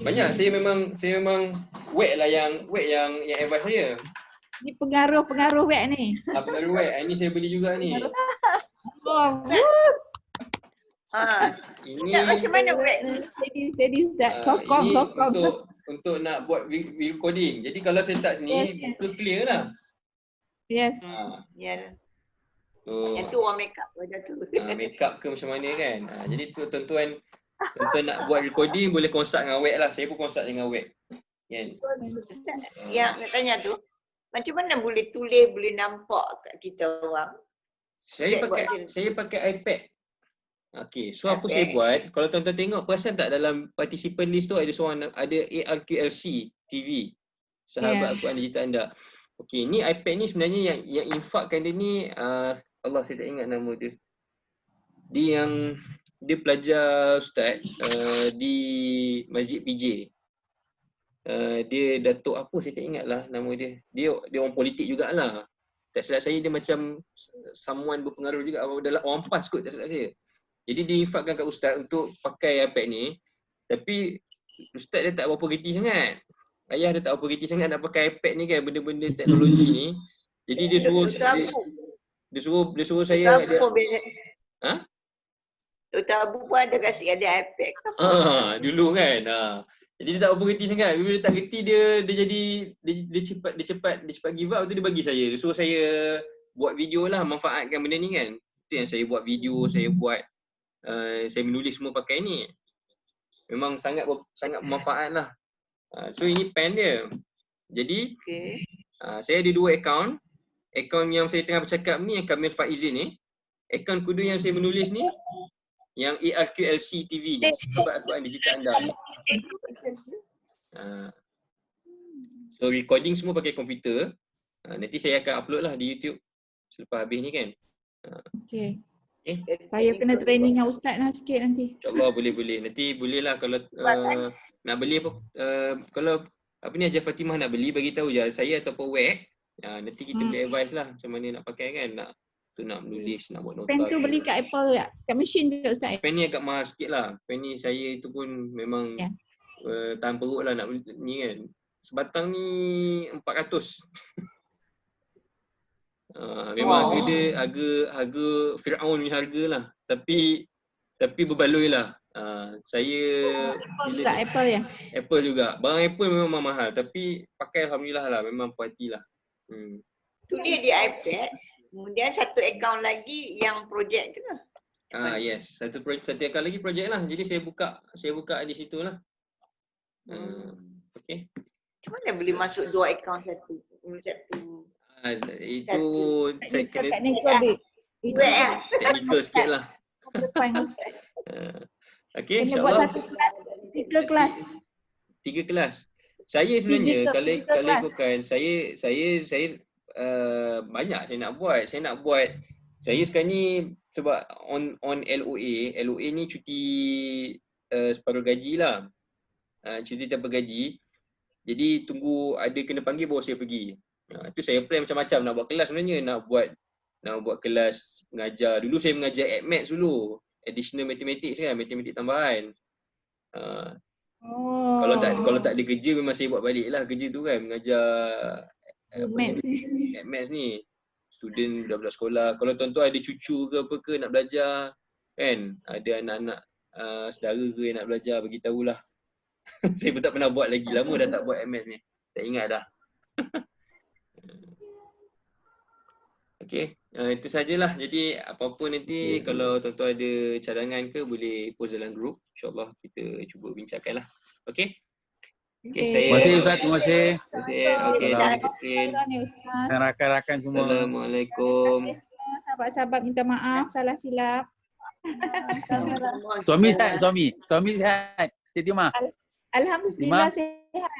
Banyak, saya memang web yang advice saya. Ni pengaruh web ni. Pengaruh web, ini saya beli juga ni. Ini macam mana web? Steady Ustaz. Sokong. Untuk nak buat recording. Jadi kalau saya letak sini, muka clear lah. Yes. Ya. Yang tu orang make up macam tu. Make up ke macam mana kan. Jadi tu tuan-tuan nak buat recording boleh consult dengan web lah. Saya pun consult dengan web. Kan? Yang nak tanya tu, macam mana boleh tulis, boleh nampak kat kita orang? Saya pakai iPad. Okey, so apa saya buat, kalau tuan-tuan tengok, perasan tak dalam participant list tu ada ARQLC TV. Sahabat Al-Quran Digital Anda. Okey, ni iPad ni sebenarnya yang infakkan dia ni, Allah saya tak ingat nama dia. Dia pelajar ustaz di Masjid PJ. Dia Datuk apa saya tak ingat lah nama dia. Dia orang politik jugalah. Tak silap saya dia macam someone berpengaruh juga, orang PAS kot tak silap saya. Jadi dia infakkan kat ustaz untuk pakai iPad ni. Tapi Ustaz dia tak berapa reti sangat. Ayah dia tak berapa reti sangat nak pakai iPad ni kan, benda-benda teknologi ni. Jadi dia suruh dia suruh saya Dr. Abu pun Ha? Dr. Abu pun ada kasih ada iPad. Dulu kan. Jadi dia tak berapa reti sangat. Bila dia tak reti dia jadi dia cepat give up tu dia bagi saya. Dia suruh saya buat video lah, manfaatkan benda ni kan. Itu yang saya buat video, saya buat saya menulis semua pakai ni. Memang sangat bermanfaat lah. So ini pen dia. Jadi saya ada 2 akaun. Akaun yang saya tengah bercakap ni, yang Kamil Faizin ni. Akaun kedua yang saya menulis ni, yang ARQLC TV ni, Sahabat Al-Quran Digital Anda ni. So recording semua pakai komputer. Nanti saya akan upload lah di YouTube selepas habis ni kan. Okay. Saya kena training dengan Ustaz lah sikit nanti. InsyaAllah boleh. Nanti boleh lah kalau nak beli apa, kalau apa ni Hajar Fatimah nak beli, bagi tahu je saya ataupun Wek. Nanti kita boleh advice lah macam mana nak pakai kan, nak menulis, nak buat nota. Pen tu beli kat Apple tak? Kat mesin ke Ustaz? Pen ni agak mahal sikit lah. Pen ni saya itu pun memang tahan perut lah nak beli ni kan. Sebatang ni 400. Memang harga dia harga Fir'aun ni harga lah. Tapi berbaloi lah. Saya kat Apple ya? Apple juga. Barang Apple memang mahal tapi pakai alhamdulillah lah, memang puas hati lah. Tu dia di iPad. Kemudian satu akaun lagi yang projek tu lah. Yes, satu akaun lagi projek lah. Jadi saya buka di situ lah. Okay. Macam mana boleh masuk 2 akaun satu? Itu saya kena technical sikit lah. Okay, kena buat insyaAllah. 3 kelas. 3 kelas. Saya sebenarnya kalau ikutkan saya banyak saya nak buat. Saya sekarang ni sebab on LOA ni cuti separuh gaji lah. Cuti tanpa gaji. Jadi tunggu ada kena panggil baru saya pergi. Itu saya plan macam-macam nak buat kelas sebenarnya, nak buat kelas mengajar. Dulu saya mengajar AdMaths dulu. Additional Mathematics kan, matematik tambahan. Kalau tak ada kerja memang saya buat balik lah kerja tu kan, mengajar AdMaths ni. Student budak-budak sekolah. Kalau tuan-tuan ada cucu ke apa ke nak belajar kan, ada anak-anak saudara ke yang nak belajar, bagi tahulah. Saya pun tak pernah buat lagi, lama dah tak buat AdMaths ni. Tak ingat dah. Okay, itu sajalah. Jadi apa-apa nanti kalau tuan-tuan ada cadangan ke boleh post dalam grup. InsyaAllah kita cuba bincangkan lah. Okay. Terima kasih Ustaz, terima kasih. Okay, Rakan-rakan semua. Assalamualaikum. Sahabat-sahabat minta maaf, salah silap. Suami sihat. Siti Mah. Alhamdulillah sihat.